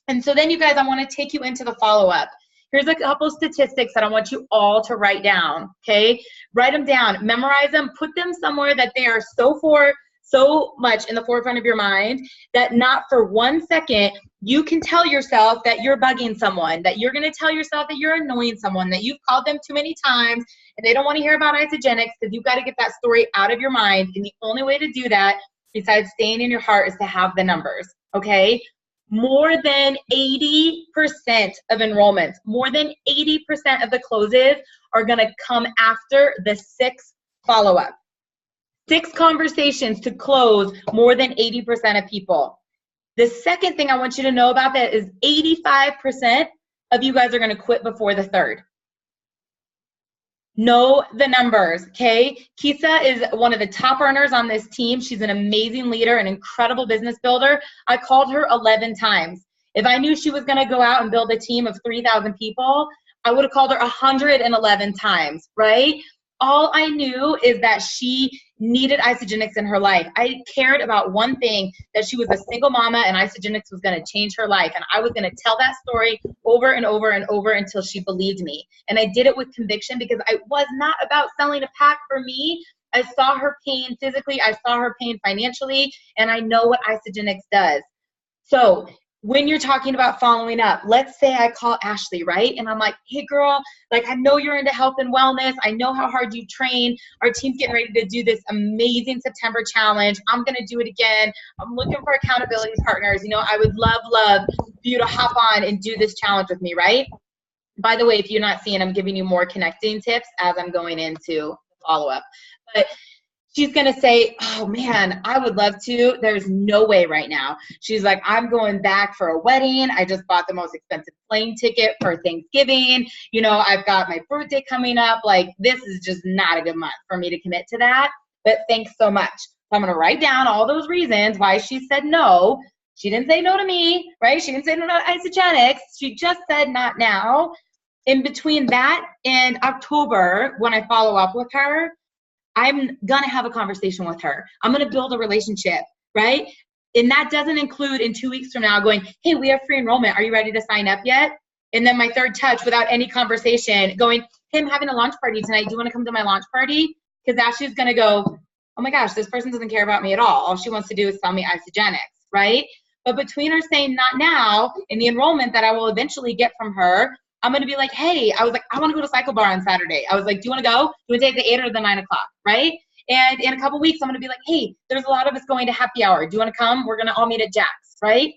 And so then, you guys, I want to take you into the follow-up. Here's a couple statistics that I want you all to write down, okay? Write them down, memorize them, put them somewhere that they are so much in the forefront of your mind that not for 1 second you can tell yourself that you're bugging someone, that you're going to tell yourself that you're annoying someone, that you've called them too many times and they don't want to hear about Isagenix, because you've got to get that story out of your mind. And the only way to do that, besides staying in your heart, is to have the numbers, okay? More than 80% of enrollments, more than 80% of the closes are going to come after the 6 follow-up. 6 conversations to close more than 80% of people. The second thing I want you to know about that is 85% of you guys are going to quit before the 3rd. Know the numbers, okay? Kisa is one of the top earners on this team. She's an amazing leader, an incredible business builder. I called her 11 times. If I knew she was going to go out and build a team of 3,000 people, I would have called her 111 times, right? All I knew is that she needed Isagenix in her life. I cared about one thing, that she was a single mama and Isagenix was going to change her life. And I was going to tell that story over and over and over until she believed me. And I did it with conviction, because I was not about selling a pack for me. I saw her pain physically. I saw her pain financially. And I know what Isagenix does. So when you're talking about following up, let's say I call Ashley, right? And I'm like, hey girl, like, I know you're into health and wellness. I know how hard you train. Our team's getting ready to do this amazing September challenge. I'm going to do it again. I'm looking for accountability partners. You know, I would love for you to hop on and do this challenge with me, right? By the way, if you're not seeing, I'm giving you more connecting tips as I'm going into follow-up. But she's going to say, oh man, I would love to. There's no way right now. She's like, I'm going back for a wedding. I just bought the most expensive plane ticket for Thanksgiving. You know, I've got my birthday coming up. Like, this is just not a good month for me to commit to that. But thanks so much. So I'm going to write down all those reasons why she said no. She didn't say no to me, right? She didn't say no to Isagenix. She just said not now. In between that and October, when I follow up with her, I'm going to have a conversation with her. I'm going to build a relationship, right? And that doesn't include in 2 weeks from now going, hey, we have free enrollment. Are you ready to sign up yet? And then my third touch without any conversation going, hey, I'm having a launch party tonight. Do you want to come to my launch party? Because Ashley's going to go, oh my gosh, this person doesn't care about me at all. All she wants to do is sell me Isagenix, right? But between her saying not now and the enrollment that I will eventually get from her, I'm going to be like, hey, I was like, I want to go to Cycle Bar on Saturday. I was like, do you want to go? Do you want to take the 8 or the 9 o'clock, right? And in a couple weeks, I'm going to be like, hey, there's a lot of us going to happy hour. Do you want to come? We're going to all meet at Jack's, right?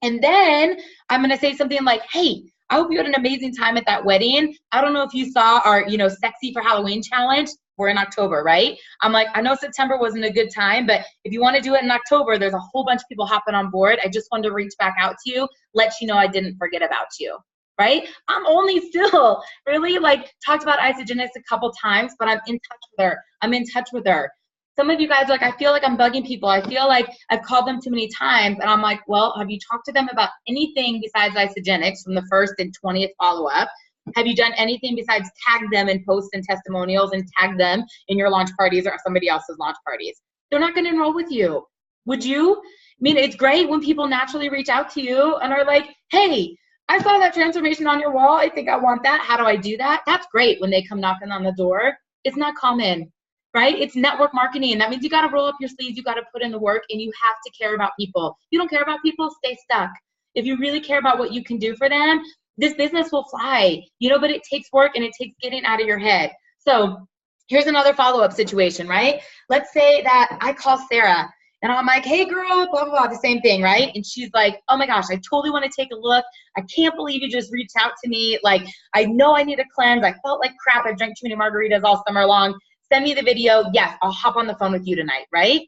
And then I'm going to say something like, hey, I hope you had an amazing time at that wedding. I don't know if you saw our, you know, Sexy for Halloween challenge. We're in October, right? I'm like, I know September wasn't a good time, but if you want to do it in October, there's a whole bunch of people hopping on board. I just wanted to reach back out to you, let you know I didn't forget about you. right? I'm only still really like talked about Isagenix a couple times, but I'm in touch with her. Some of you guys are like, I feel like I'm bugging people. I feel like I've called them too many times. And I'm like, well, have you talked to them about anything besides Isagenix from the first and 20th follow-up? Have you done anything besides tag them in posts and testimonials and tag them in your launch parties or somebody else's launch parties? They're not going to enroll with you. Would you? I mean, it's great when people naturally reach out to you and are like, hey, I saw that transformation on your wall. I think I want that. How do I do that? That's great when they come knocking on the door. It's not common. Right? It's network marketing. That means you got to roll up your sleeves. You got to put in the work, and you have to care about people. If you don't care about people, stay stuck. If you really care about what you can do for them, this business will fly, you know, but it takes work and it takes getting out of your head. So here's another follow-up situation, right? Let's say that I call Sarah and I'm like, hey girl, blah, blah, blah, the same thing, right? And she's like, oh my gosh, I totally want to take a look. I can't believe you just reached out to me. Like, I know I need a cleanse. I felt like crap. I drank too many margaritas all summer long. Send me the video. Yes, I'll hop on the phone with you tonight, right?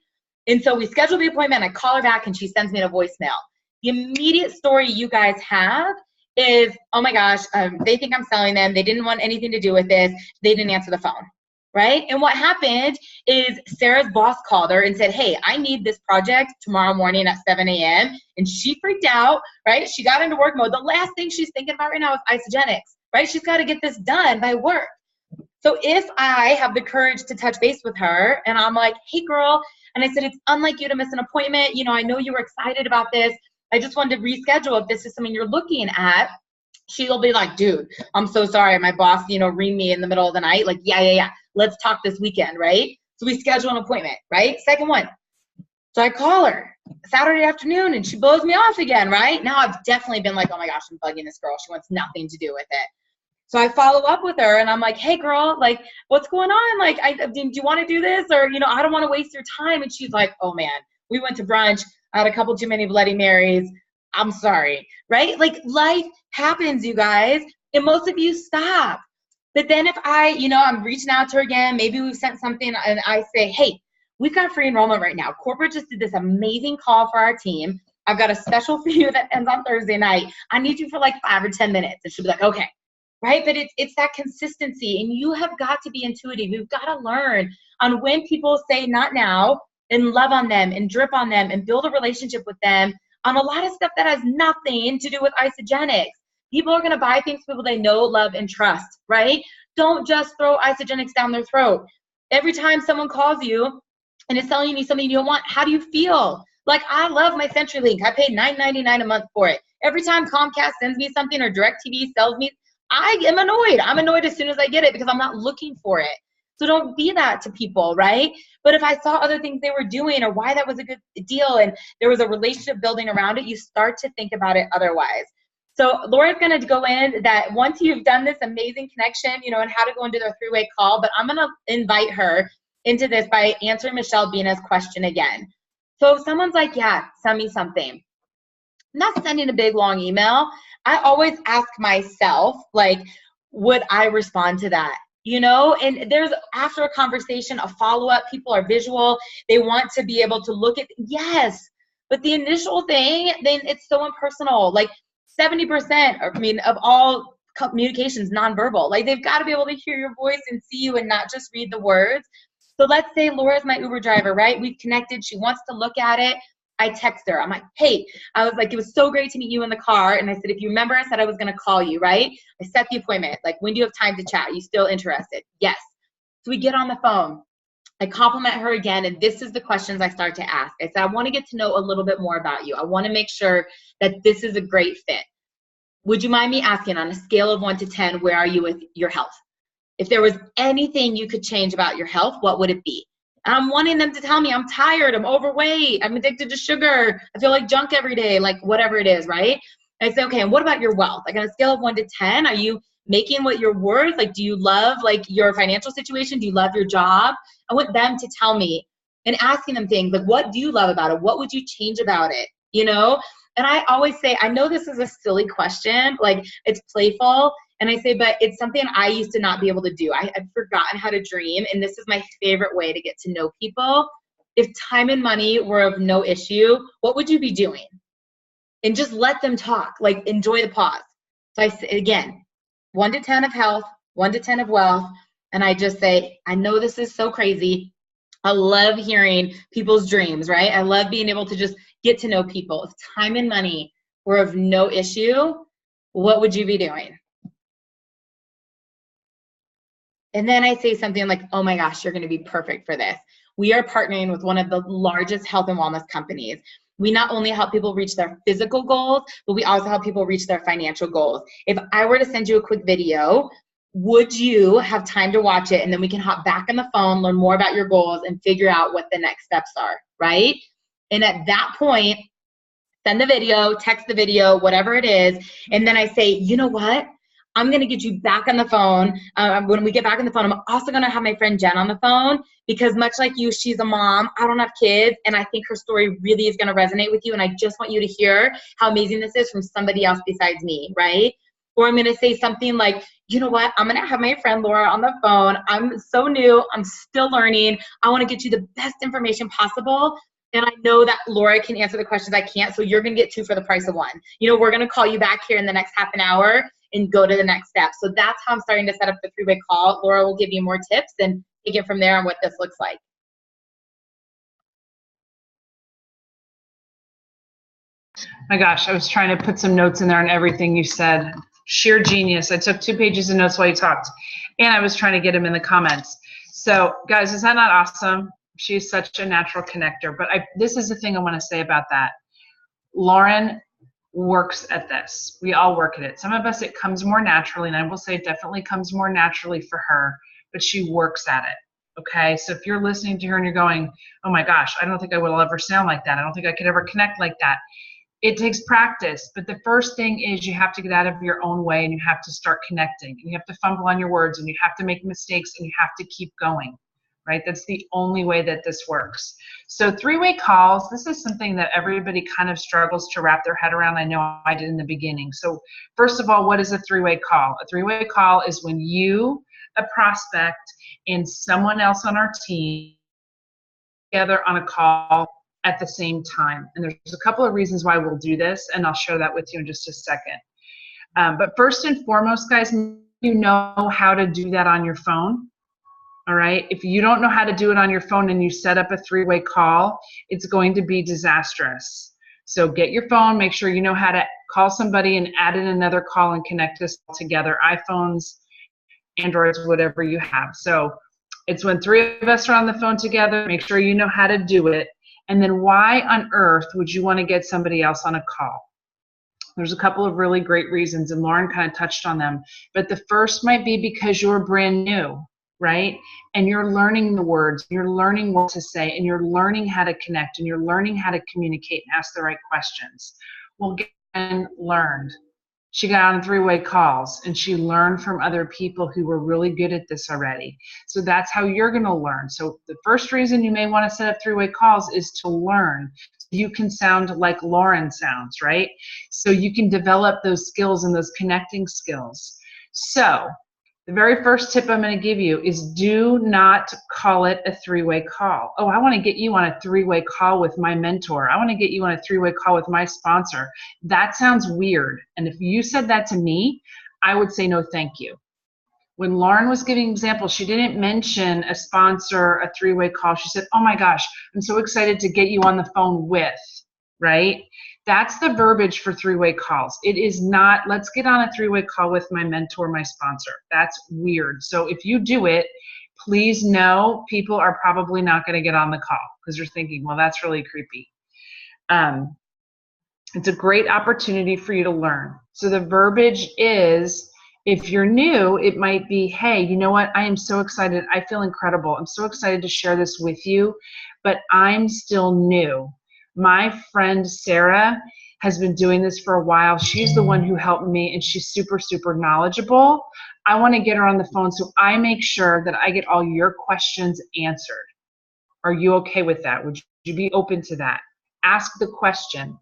And so we schedule the appointment. I call her back and she sends me a voicemail. The immediate story you guys have is, oh my gosh, they think I'm selling them. They didn't want anything to do with this. They didn't answer the phone, right? And what happened is Sarah's boss called her and said, hey, I need this project tomorrow morning at 7 a.m. And she freaked out, right? She got into work mode. The last thing she's thinking about right now is Isagenix, right? She's got to get this done by work. So if I have the courage to touch base with her and I'm like, hey girl, and I said, it's unlike you to miss an appointment. You know, I know you were excited about this. I just wanted to reschedule if this is something you're looking at. She'll be like, dude, I'm so sorry. My boss, you know, ring me in the middle of the night. Like, yeah. Let's talk this weekend, right? So we schedule an appointment, right? Second one. So I call her Saturday afternoon and she blows me off again, right? Now I've definitely been like, oh my gosh, I'm bugging this girl. She wants nothing to do with it. So I follow up with her and I'm like, hey girl, like, what's going on? Like, do you want to do this? Or, you know, I don't want to waste your time. And she's like, oh man, we went to brunch. I had a couple too many Bloody Marys. I'm sorry, right? Like life happens, you guys. And most of you stop. But then if I'm reaching out to her again, maybe we've sent something and I say, hey, we've got free enrollment right now. Corporate just did this amazing call for our team. I've got a special for you that ends on Thursday night. I need you for like 5 or 10 minutes. And she'll be like, okay. Right? But it's that consistency, and you have got to be intuitive. You've got to learn on when people say not now and love on them and drip on them and build a relationship with them on a lot of stuff that has nothing to do with Isagenix. People are going to buy things from people they know, love, and trust, right? Don't just throw Isagenix down their throat. Every time someone calls you and is selling you something you don't want, how do you feel? Like, I love my CenturyLink. I paid $9.99 a month for it. Every time Comcast sends me something or DirecTV sells me, I am annoyed. I'm annoyed as soon as I get it because I'm not looking for it. So don't be that to people, right? But if I saw other things they were doing or why that was a good deal and there was a relationship building around it, you start to think about it otherwise. So Laura's going to go in that once you've done this amazing connection, you know, and how to go into their three-way call, but I'm going to invite her into this by answering Michelle Bina's question again. So if someone's like, yeah, send me something. I'm not sending a big, long email. I always ask myself, like, would I respond to that? You know, and there's, after a conversation, a follow-up, people are visual. They want to be able to look at, yes, but the initial thing, then it's so impersonal. Like 70%, of all communications, nonverbal. Like they've got to be able to hear your voice and see you and not just read the words. So let's say Laura's my Uber driver, right? We've connected. She wants to look at it. I text her. I'm like, hey, I was like, it was so great to meet you in the car. And I said, if you remember, I said I was going to call you, right? I set the appointment. Like, when do you have time to chat? Are you still interested? Yes. So we get on the phone. I compliment her again. And this is the questions I start to ask. I said, I want to get to know a little bit more about you. I want to make sure that this is a great fit. Would you mind me asking, on a scale of 1 to 10, where are you with your health? If there was anything you could change about your health, what would it be? And I'm wanting them to tell me I'm tired, I'm overweight, I'm addicted to sugar, I feel like junk every day, like whatever it is, right? And I say, okay, and what about your wealth? Like on a scale of 1 to 10, are you making what you're worth? Like, do you love like your financial situation? Do you love your job? I want them to tell me, and asking them things like, what do you love about it? What would you change about it? You know? And I always say, I know this is a silly question, like it's playful. And I say, but it's something I used to not be able to do. I've forgotten how to dream. And this is my favorite way to get to know people. If time and money were of no issue, what would you be doing? And just let them talk, like enjoy the pause. So I say, again, 1 to 10 of health, 1 to 10 of wealth. And I just say, I know this is so crazy. I love hearing people's dreams, right? I love being able to just get to know people. If time and money were of no issue, what would you be doing? And then I say something like, oh my gosh, you're going to be perfect for this. We are partnering with one of the largest health and wellness companies. We not only help people reach their physical goals, but we also help people reach their financial goals. If I were to send you a quick video, would you have time to watch it? And then we can hop back on the phone, learn more about your goals, and figure out what the next steps are, right? And at that point, send the video, text the video, whatever it is. And then I say, you know what? I'm going to get you back on the phone. When we get back on the phone, I'm also going to have my friend Jen on the phone, because much like you, she's a mom. I don't have kids, and I think her story really is going to resonate with you. And I just want you to hear how amazing this is from somebody else besides me, right? Or I'm going to say something like, you know what? I'm going to have my friend Laura on the phone. I'm so new. I'm still learning. I want to get you the best information possible. And I know that Laura can answer the questions I can't, so you're going to get 2 for the price of 1. You know, we're going to call you back here in the next half an hour and go to the next step. So that's how I'm starting to set up the 3-way call. Laura will give you more tips and take it from there on what this looks like. My gosh, I was trying to put some notes in there on everything you said. Sheer genius. I took 2 pages of notes while you talked, and I was trying to get them in the comments. So guys, is that not awesome? She's such a natural connector. But this is the thing I want to say about that. Lauren works at this. We all work at it. Some of us, it comes more naturally, and I will say it definitely comes more naturally for her, but she works at it. Okay, so if you're listening to her and you're going, oh my gosh, I don't think I will ever sound like that. I don't think I could ever connect like that. It takes practice, but the first thing is you have to get out of your own way, and you have to start connecting. And you have to fumble on your words, and you have to make mistakes, and you have to keep going, right? That's the only way that this works. So 3-way calls, this is something that everybody kind of struggles to wrap their head around. I know I did in the beginning. So first of all, what is a 3-way call? A 3-way call is when you, a prospect, and someone else on our team together on a call at the same time. And there's a couple of reasons why we'll do this, and I'll share that with you in just a second. But first and foremost, guys, you know how to do that on your phone. All right. If you don't know how to do it on your phone and you set up a 3-way call, it's going to be disastrous. So get your phone, make sure you know how to call somebody and add in another call and connect us all together. iPhones, Androids, whatever you have. So it's when 3 of us are on the phone together, make sure you know how to do it. And then why on earth would you want to get somebody else on a call? There's a couple of really great reasons, and Lauren kind of touched on them. But the first might be because you're brand new, right? And you're learning the words, you're learning what to say, and you're learning how to connect, and you're learning how to communicate and ask the right questions. Well, Jen learned. She got on 3-way calls, and she learned from other people who were really good at this already. So that's how you're going to learn. So the first reason you may want to set up 3-way calls is to learn. You can sound like Lauren sounds, right? So you can develop those skills and those connecting skills. So the very first tip I'm going to give you is do not call it a 3-way call. Oh, I want to get you on a 3-way call with my mentor. I want to get you on a 3-way call with my sponsor. That sounds weird. And if you said that to me, I would say no, thank you. When Lauren was giving examples, she didn't mention a sponsor, a 3-way call. She said, oh my gosh, I'm so excited to get you on the phone with, right? That's the verbiage for 3-way calls. It is not, let's get on a 3-way call with my mentor, my sponsor. That's weird. So if you do it, please know people are probably not going to get on the call because you're thinking, well, that's really creepy. It's a great opportunity for you to learn. So the verbiage is, if you're new, it might be, hey, you know what? I am so excited. I feel incredible. I'm so excited to share this with you, but I'm still new. My friend Sarah has been doing this for a while. She's the one who helped me, and she's super, super knowledgeable. I want to get her on the phone so I make sure that I get all your questions answered. Are you okay with that? Would you be open to that? Ask the question.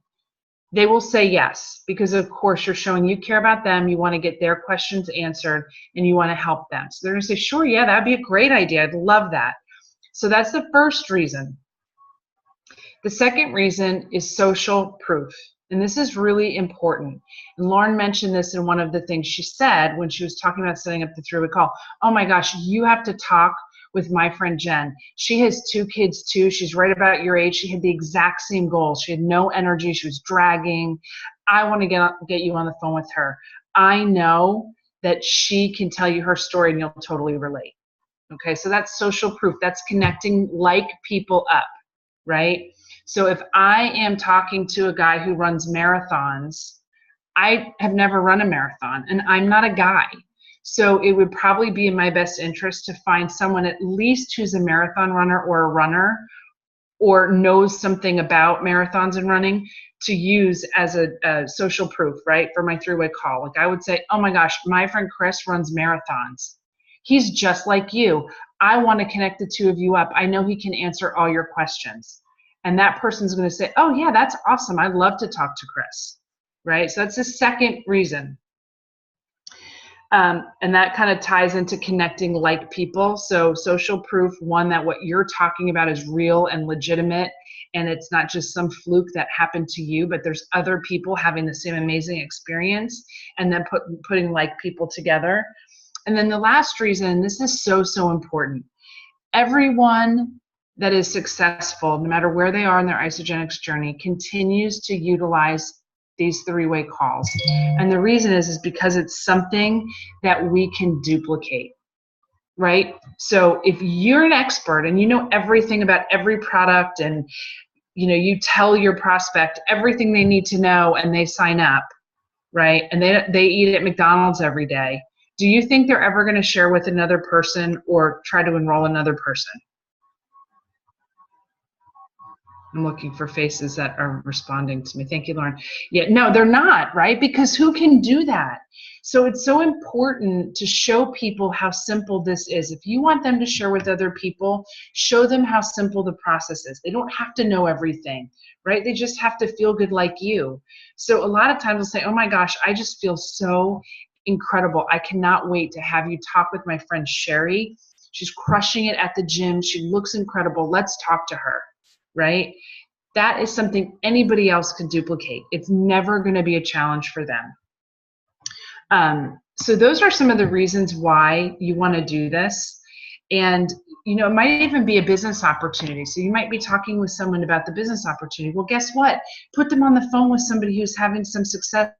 They will say yes, because of course you're showing you care about them, you want to get their questions answered, and you want to help them. So they're going to say, sure, yeah, that'd be a great idea. I'd love that. So that's the first reason. The second reason is social proof. And this is really important. And Lauren mentioned this in one of the things she said when she was talking about setting up the three-way call. Oh my gosh, you have to talk with my friend Jen. She has 2 kids too. She's right about your age. She had the exact same goals. She had no energy. She was dragging. I want to get you on the phone with her. I know that she can tell you her story and you'll totally relate. Okay, so that's social proof. That's connecting like people up, right? So if I am talking to a guy who runs marathons, I have never run a marathon and I'm not a guy. So it would probably be in my best interest to find someone at least who's a marathon runner or a runner or knows something about marathons and running to use as a social proof, right, for my three-way call. Like I would say, oh my gosh, my friend Chris runs marathons. He's just like you. I want to connect the 2 of you up. I know he can answer all your questions. And that person's going to say, oh yeah, that's awesome. I'd love to talk to Chris, right? So that's the second reason. And that kind of ties into connecting like people. So social proof, one, that what you're talking about is real and legitimate, and it's not just some fluke that happened to you, but there's other people having the same amazing experience, and then putting like people together. And then the last reason, this is so, so important. Everyone that is successful, no matter where they are in their Isagenix journey, continues to utilize these three-way calls. And the reason is because it's something that we can duplicate, right? So if you're an expert and you know everything about every product and you tell your prospect everything they need to know and they sign up, right? And they eat at McDonald's every day. Do you think they're ever going to share with another person or try to enroll another person? I'm looking for faces that are responding to me. Thank you, Lauren. Yeah, no, they're not, right? Because who can do that? So it's so important to show people how simple this is. If you want them to share with other people, show them how simple the process is. They don't have to know everything, right? They just have to feel good like you. So a lot of times they'll say, oh my gosh, I just feel so incredible. I cannot wait to have you talk with my friend Sherry. She's crushing it at the gym. She looks incredible. Let's talk to her. Right? That is something anybody else can duplicate. It's never going to be a challenge for them. So those are some of the reasons why you want to do this. And, it might even be a business opportunity. So you might be talking with someone about the business opportunity. Well, guess what? Put them on the phone with somebody who's having some success.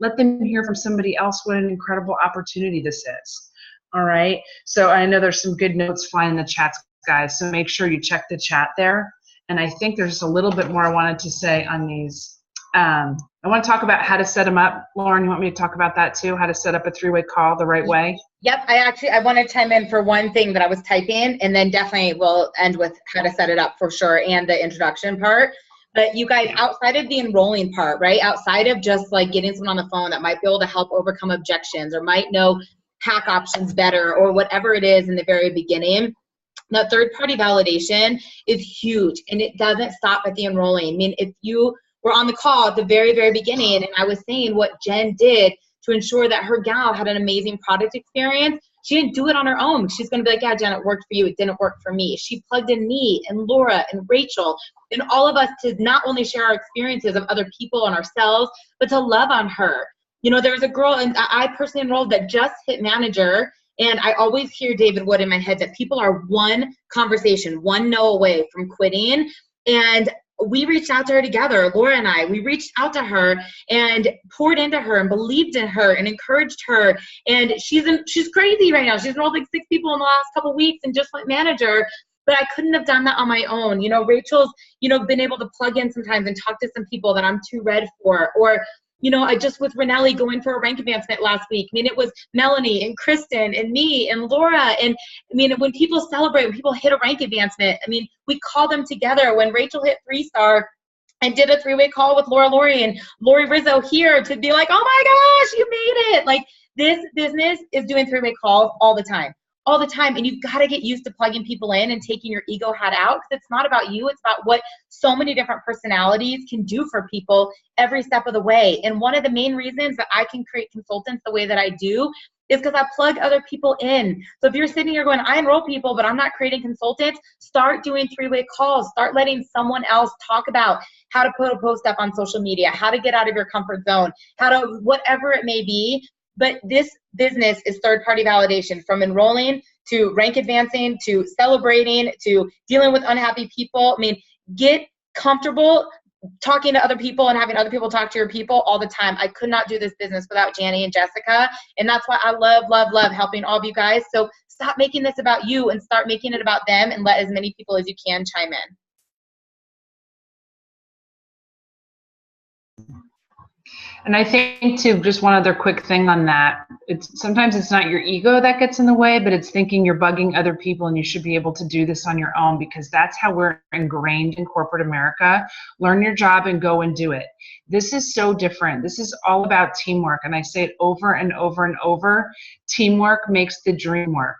Let them hear from somebody else what an incredible opportunity this is. All right. So I know there's some good notes flying in the chats, guys. So make sure you check the chat there. And I think there's a little bit more I wanted to say on these. I want to talk about how to set them up. Lauren, you want me to talk about that too? How to set up a three-way call the right way? Yep. I want to chime in for one thing that I was typing, and then definitely we'll end with how to set it up for sure and the introduction part. But you guys, outside of the enrolling part, right? Outside of just like getting someone on the phone that might be able to help overcome objections or might know hack options better or whatever it is in the very beginning, the third-party validation is huge, and it doesn't stop at the enrolling. I mean, if you were on the call at the very, very beginning, and I was saying what Jen did to ensure that her gal had an amazing product experience, she didn't do it on her own. She's going to be like, yeah, Jen, it worked for you. It didn't work for me. She plugged in me and Laura and Rachel and all of us to not only share our experiences of other people and ourselves, but to love on her. There was a girl, and I personally enrolled that just hit manager. And I always hear David Wood in my head that people are one conversation, one no away from quitting. And we reached out to her together, Laura and I. We reached out to her and poured into her and believed in her and encouraged her. And she's crazy right now. She's enrolled like 6 people in the last couple of weeks and just went manager. But I couldn't have done that on my own. Rachel's, been able to plug in sometimes and talk to some people that I'm too red for. Or I just with Renelli going for a rank advancement last week. I mean, it was Melanie and Kristen and me and Laura. And I mean, when people celebrate, when people hit a rank advancement, I mean, we call them together. When Rachel hit 3-star and did a 3-way call with Laurie and Laurie Rizzo here to be like, oh my gosh, you made it. Like, this business is doing 3-way calls all the time. And you've got to get used to plugging people in and taking your ego hat out, because it's not about you. It's about what so many different personalities can do for people every step of the way. And one of the main reasons that I can create consultants the way that I do is because I plug other people in. So if you're sitting here going, I enroll people, but I'm not creating consultants, start doing three-way calls. Start letting someone else talk about how to put a post up on social media, how to get out of your comfort zone, how to, whatever it may be. But this business is third-party validation, from enrolling to rank advancing to celebrating to dealing with unhappy people. I mean, get comfortable talking to other people and having other people talk to your people all the time. I could not do this business without Janny and Jessica. And that's why I love, love, love helping all of you guys. So stop making this about you and start making it about them, and let as many people as you can chime in. And I think too, just one other quick thing on that. Sometimes it's not your ego that gets in the way, but it's thinking you're bugging other people and you should be able to do this on your own, because that's how we're ingrained in corporate America. Learn your job and go and do it. This is so different. This is all about teamwork. And I say it over and over and over. Teamwork makes the dream work.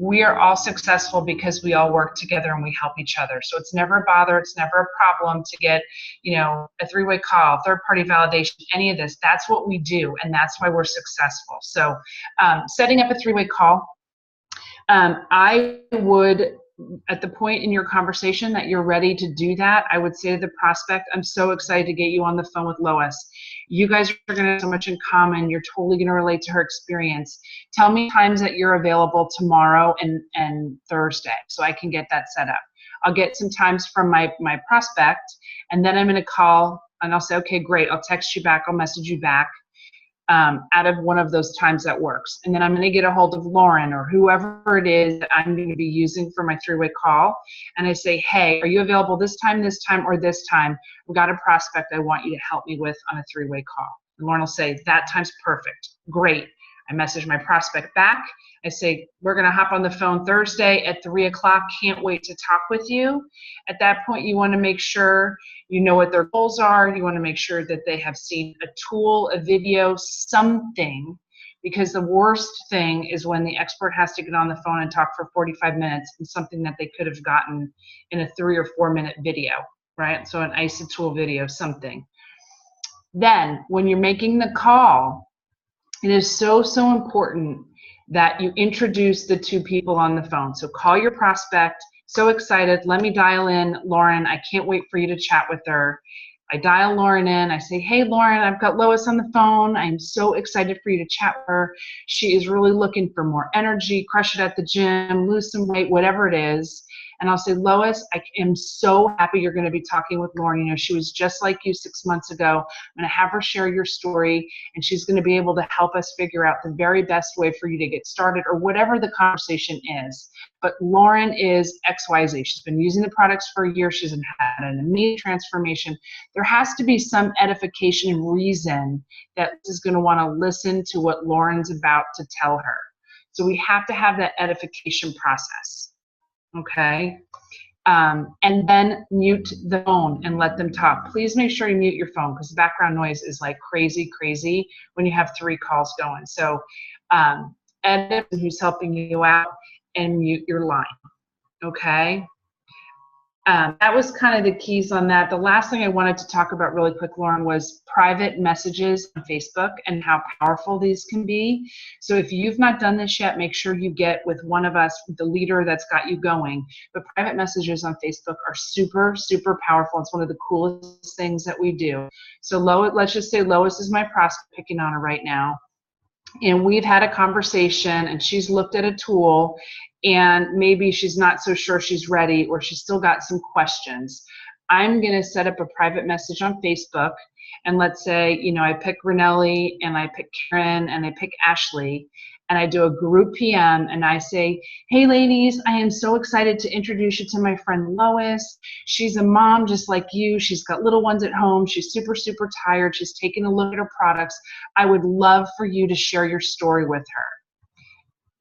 We are all successful because we all work together and we help each other. So it's never a bother. It's never a problem to get, a three-way call, third-party validation, any of this. That's what we do, and that's why we're successful. So setting up a three-way call, I would, at the point in your conversation that you're ready to do that, I would say to the prospect, I'm so excited to get you on the phone with Lois. You guys are going to have so much in common. You're totally going to relate to her experience. Tell me times that you're available tomorrow and Thursday so I can get that set up. I'll get some times from my prospect, and then I'm going to call and I'll say, okay, great. I'll text you back. I'll message you back out of one of those times that works. And then I'm going to get a hold of Lauren or whoever it is that I'm going to be using for my three-way call. And I say, hey, are you available this time, or this time? We've got a prospect I want you to help me with on a three-way call. And Lauren will say, that time's perfect. Great. I message my prospect back. I say, we're going to hop on the phone Thursday at 3 o'clock. Can't wait to talk with you. At that point, you want to make sure you know what their goals are. You want to make sure that they have seen a tool, a video, something, because the worst thing is when the expert has to get on the phone and talk for 45 minutes and something that they could have gotten in a 3 or 4 minute video, right? So an ISA tool video, something. Then when you're making the call, it is so, so important that you introduce the two people on the phone. So call your prospect, so excited, let me dial in Lauren, I can't wait for you to chat with her. I dial Lauren in, I say, hey Lauren, I've got Lois on the phone, I'm so excited for you to chat with her. She is really looking for more energy, crush it at the gym, lose some weight, whatever it is. And I'll say, Lois, I am so happy you're going to be talking with Lauren. She was just like you 6 months ago. I'm going to have her share your story, and she's going to be able to help us figure out the very best way for you to get started, or whatever the conversation is. But Lauren is XYZ. She's been using the products for a year. She's had an immediate transformation. There has to be some edification and reason that this is going to want to listen to what Lauren's about to tell her. So we have to have that edification process. Okay, and then mute the phone and let them talk. Please make sure you mute your phone, because the background noise is like crazy when you have 3 calls going. So edit who's helping you out and mute your line. Okay, that was kind of the keys on that. The last thing I wanted to talk about really quick, Lauren, was private messages on Facebook and how powerful these can be. So if you've not done this yet, make sure you get with one of us, the leader that's got you going. But private messages on Facebook are super, super powerful. It's one of the coolest things that we do. So let's just say Lois is my prospect, picking on her right now. And we've had a conversation and she's looked at a tool and maybe she's not so sure she's ready, or she's still got some questions. I'm going to set up a private message on Facebook, and let's say, I pick Renelli and I pick Karen and I pick Ashley, and I do a group PM and I say, hey ladies, I am so excited to introduce you to my friend Lois. She's a mom just like you. She's got little ones at home. She's super, super tired. She's taking a look at her products. I would love for you to share your story with her.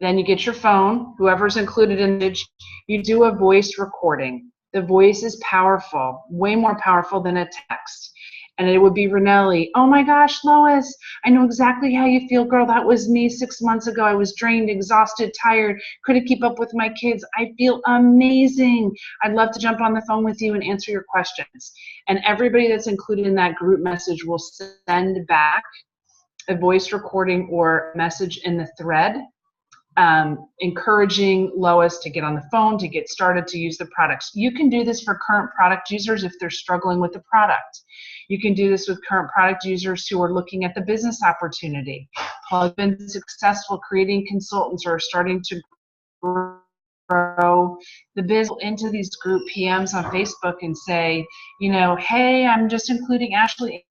Then you get your phone, whoever's included in it, you do a voice recording. The voice is powerful, way more powerful than a text. And it would be Renelli. Oh my gosh, Lois, I know exactly how you feel, girl. That was me 6 months ago. I was drained, exhausted, tired, couldn't keep up with my kids. I feel amazing. I'd love to jump on the phone with you and answer your questions. And everybody that's included in that group message will send back a voice recording or message in the thread, encouraging Lois to get on the phone, to get started, to use the products. You can do this for current product users if they're struggling with the product. You can do this with current product users who are looking at the business opportunity. Have been successful creating consultants or starting to grow the business into these group PMs on Facebook and say, you know, hey, I'm just including Ashley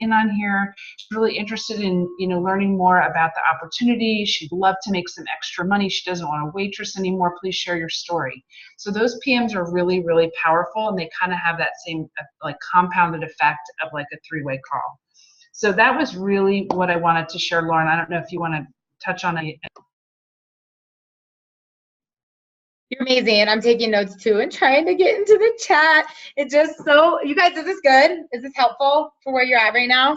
in on here. She's really interested in, you know, learning more about the opportunity. She'd love to make some extra money. She doesn't want to waitress anymore. Please share your story. So those PMs are really, really powerful, and they kind of have that same like compounded effect of like a three-way call. So that was really what I wanted to share, Lauren. I don't know if you want to touch on it. You're amazing. And I'm taking notes too and trying to get into the chat. It's just so, you guys, is this good? Is this helpful for where you're at right now?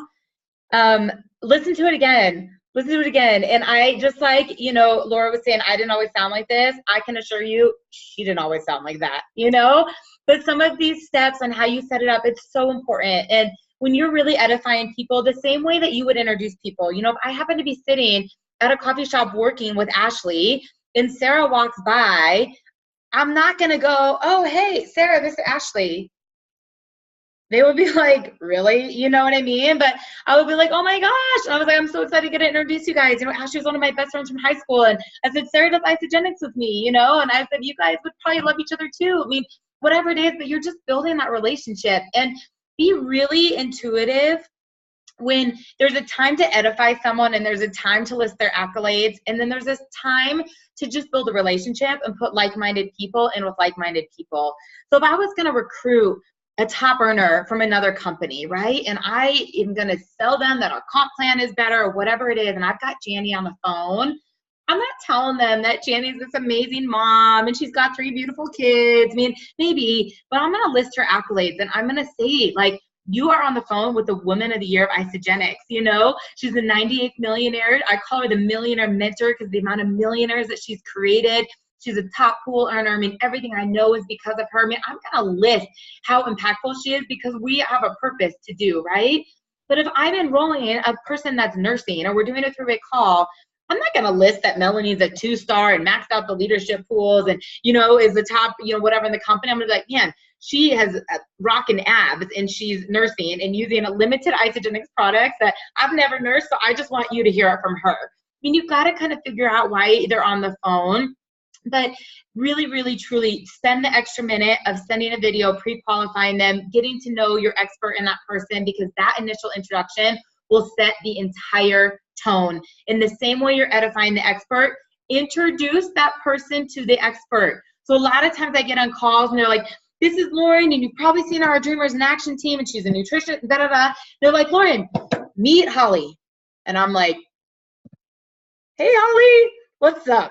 Listen to it again. Listen to it again. And I just like, you know, Laura was saying, I didn't always sound like this. I can assure you, she didn't always sound like that, you know? But some of these steps on how you set it up, it's so important. And when you're really edifying people, the same way that you would introduce people, you know, if I happen to be sitting at a coffee shop working with Ashley and Sarah walks by, I'm not going to go, oh, hey, Sarah, this is Ashley. They would be like, really? You know what I mean? But I would be like, oh my gosh. And I was like, I'm so excited to get to introduce you guys. You know, Ashley's one of my best friends from high school. And I said, Sarah does Isagenix with me, you know? And I said, you guys would probably love each other too. I mean, whatever it is, but you're just building that relationship. And be really intuitive when there's a time to edify someone and there's a time to list their accolades, and then there's this time to just build a relationship and put like-minded people in with like-minded people. So if I was going to recruit a top earner from another company, right, and I am going to sell them that our comp plan is better or whatever it is, and I've got Janie on the phone, I'm not telling them that Janie's this amazing mom and she's got 3 beautiful kids. I mean, maybe, but I'm going to list her accolades, and I'm going to say, like, you are on the phone with the Woman of the Year of Isagenix, you know? She's the 98th millionaire. I call her the millionaire mentor because the amount of millionaires that she's created. She's a top pool earner. I mean, everything I know is because of her. I mean, I'm going to list how impactful she is because we have a purpose to do, right? But if I'm enrolling a person that's nursing or we're doing a 3-way call, I'm not going to list that Melanie's a 2-star and maxed out the leadership pools and, you know, is the top, you know, whatever in the company. I'm going to be like, man, she has rocking abs and she's nursing and using a limited Isagenix products that I've never nursed. So I just want you to hear it from her. I mean, you've got to kind of figure out why they're on the phone, but really, really, truly spend the extra minute of sending a video, pre-qualifying them, getting to know your expert in that person, because that initial introduction will set the entire tone. In the same way you're edifying the expert, introduce that person to the expert. So a lot of times I get on calls and they're like, this is Lauren, and you've probably seen our Dreamers in Action team, and she's a nutritionist, da-da-da. They're like, Lauren, meet Holly. And I'm like, hey, Holly, what's up?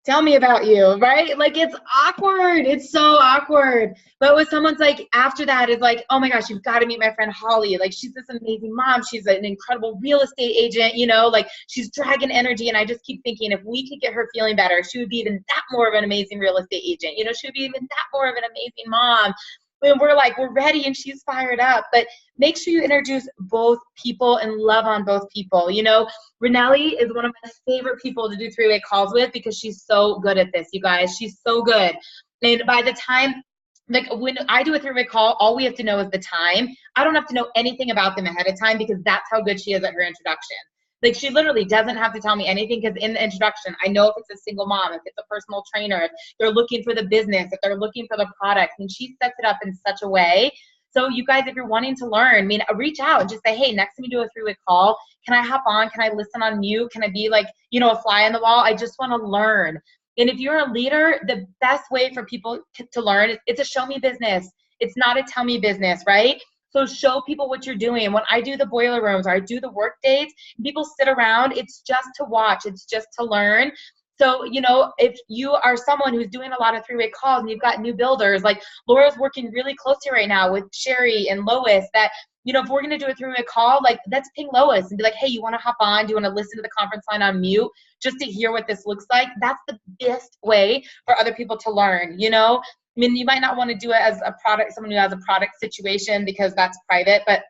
Tell me about you, right? Like, it's awkward. It's so awkward. But when someone's like, after that is like, oh my gosh, you've got to meet my friend Holly. Like, she's this amazing mom. She's an incredible real estate agent, you know, like she's dragon energy. And I just keep thinking if we could get her feeling better, she would be even that more of an amazing real estate agent. You know, she would be even that more of an amazing mom. When we're like, we're ready and she's fired up. But make sure you introduce both people and love on both people. You know, Renelli is one of my favorite people to do 3-way calls with because she's so good at this, you guys. She's so good. And by the time, like when I do a 3-way call, all we have to know is the time. I don't have to know anything about them ahead of time because that's how good she is at her introduction. Like, she literally doesn't have to tell me anything because in the introduction, I know if it's a single mom, if it's a personal trainer, if they're looking for the business, if they're looking for the products, and she sets it up in such a way. So you guys, if you're wanting to learn, I mean, reach out and just say, hey, next time you do a 3-way call, can I hop on? Can I listen on mute? Can I be like, you know, a fly on the wall? I just want to learn. And if you're a leader, the best way for people to learn is it's a show me business. It's not a tell me business, right? So show people what you're doing. When I do the boiler rooms or I do the work dates, people sit around. It's just to watch. It's just to learn. So, you know, if you are someone who's doing a lot of 3-way calls and you've got new builders, like Laura's working really closely right now with Sherry and Lois, that, you know, if we're going to do a 3-way call, like, let's ping Lois and be like, hey, you want to hop on? Do you want to listen to the conference line on mute just to hear what this looks like? That's the best way for other people to learn, you know? I mean, you might not want to do it as a product, someone who has a product situation because that's private, but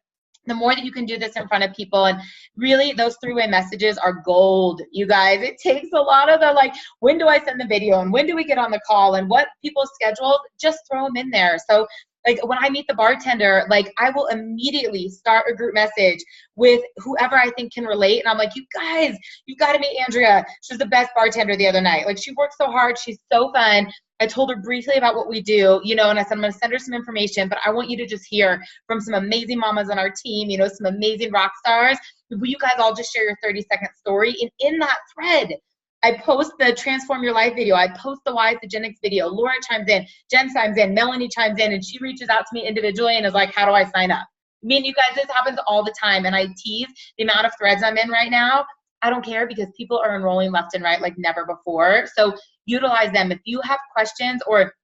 the more that you can do this in front of people. And really, those three-way messages are gold, you guys. It takes a lot of the, like, when do I send the video and when do we get on the call and what people's schedules, just throw them in there. So like when I meet the bartender, like I will immediately start a group message with whoever I think can relate. And I'm like, you guys, you've got to meet Andrea. She's the best bartender the other night. Like, she works so hard. She's so fun. I told her briefly about what we do, you know, and I said, I'm going to send her some information, but I want you to just hear from some amazing mamas on our team, you know, some amazing rock stars. Will you guys all just share your 30-second story? And in that thread, I post the Transform Your Life video. I post the Why Isagenix video. Laura chimes in, Jen chimes in, Melanie chimes in, and she reaches out to me individually and is like, how do I sign up? I mean, you guys, this happens all the time, and I tease the amount of threads I'm in right now. I don't care, because people are enrolling left and right like never before. So utilize them. If you have questions, or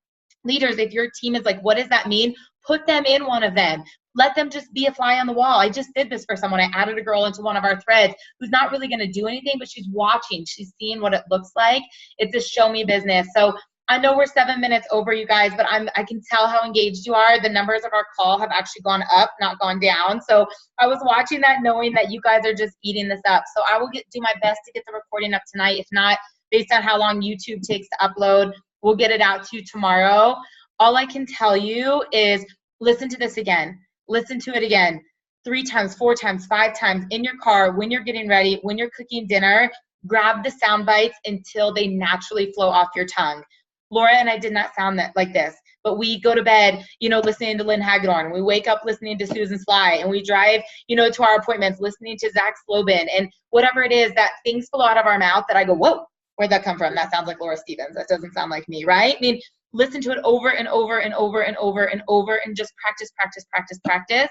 leaders, if your team is like, what does that mean? Put them in one of them. Let them just be a fly on the wall. I just did this for someone. I added a girl into one of our threads who's not really going to do anything, but she's watching. She's seeing what it looks like. It's a show me business. So I know we're 7 minutes over, you guys, but I can tell how engaged you are. The numbers of our call have actually gone up, not gone down. So I was watching that, knowing that you guys are just eating this up. So I will do my best to get the recording up tonight. If not, based on how long YouTube takes to upload, we'll get it out to you tomorrow. All I can tell you is listen to this again. Listen to it again, 3 times, 4 times, 5 times in your car, when you're getting ready, when you're cooking dinner. Grab the sound bites until they naturally flow off your tongue. Laura and I did not sound like this, but we go to bed, you know, listening to Lynn Hagedorn, and we wake up listening to Susan Sly, and we drive, you know, to our appointments listening to Zach Slobin, and whatever it is, that things flow out of our mouth that I go, whoa, where'd that come from? That sounds like Laura Stevens. That doesn't sound like me, right? I mean, listen to it over and over and over and over and over, and just practice, practice, practice, practice.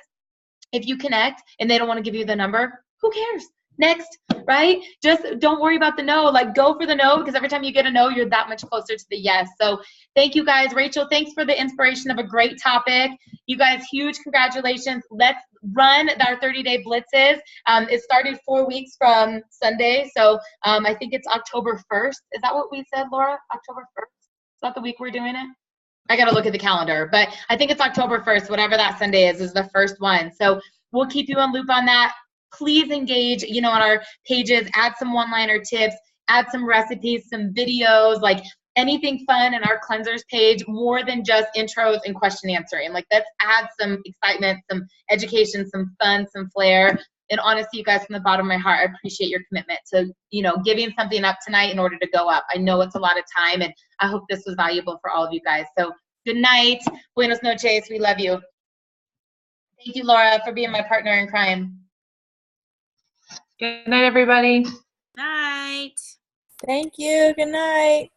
If you connect and they don't want to give you the number, who cares? Next, right? Just don't worry about the no. Like, go for the no, because every time you get a no, you're that much closer to the yes. So thank you guys. Rachel, thanks for the inspiration of a great topic. You guys, huge congratulations. Let's run our 30-day blitzes. It started 4 weeks from Sunday. So I think it's October 1st. Is that what we said, Laura? October 1st? Is that the week we're doing it? I got to look at the calendar, but I think it's October 1st, whatever that Sunday is the first one. So we'll keep you in loop on that. Please engage, you know, on our pages, add some one-liner tips, add some recipes, some videos, like anything fun in our cleansers page, more than just intros and question answering. Like, let's add some excitement, some education, some fun, some flair. And honestly, you guys, from the bottom of my heart, I appreciate your commitment to, you know, giving something up tonight in order to go up. I know it's a lot of time, and I hope this was valuable for all of you guys. So good night. Buenos noches. We love you. Thank you, Laura, for being my partner in crime. Good night, everybody. Night. Thank you. Good night.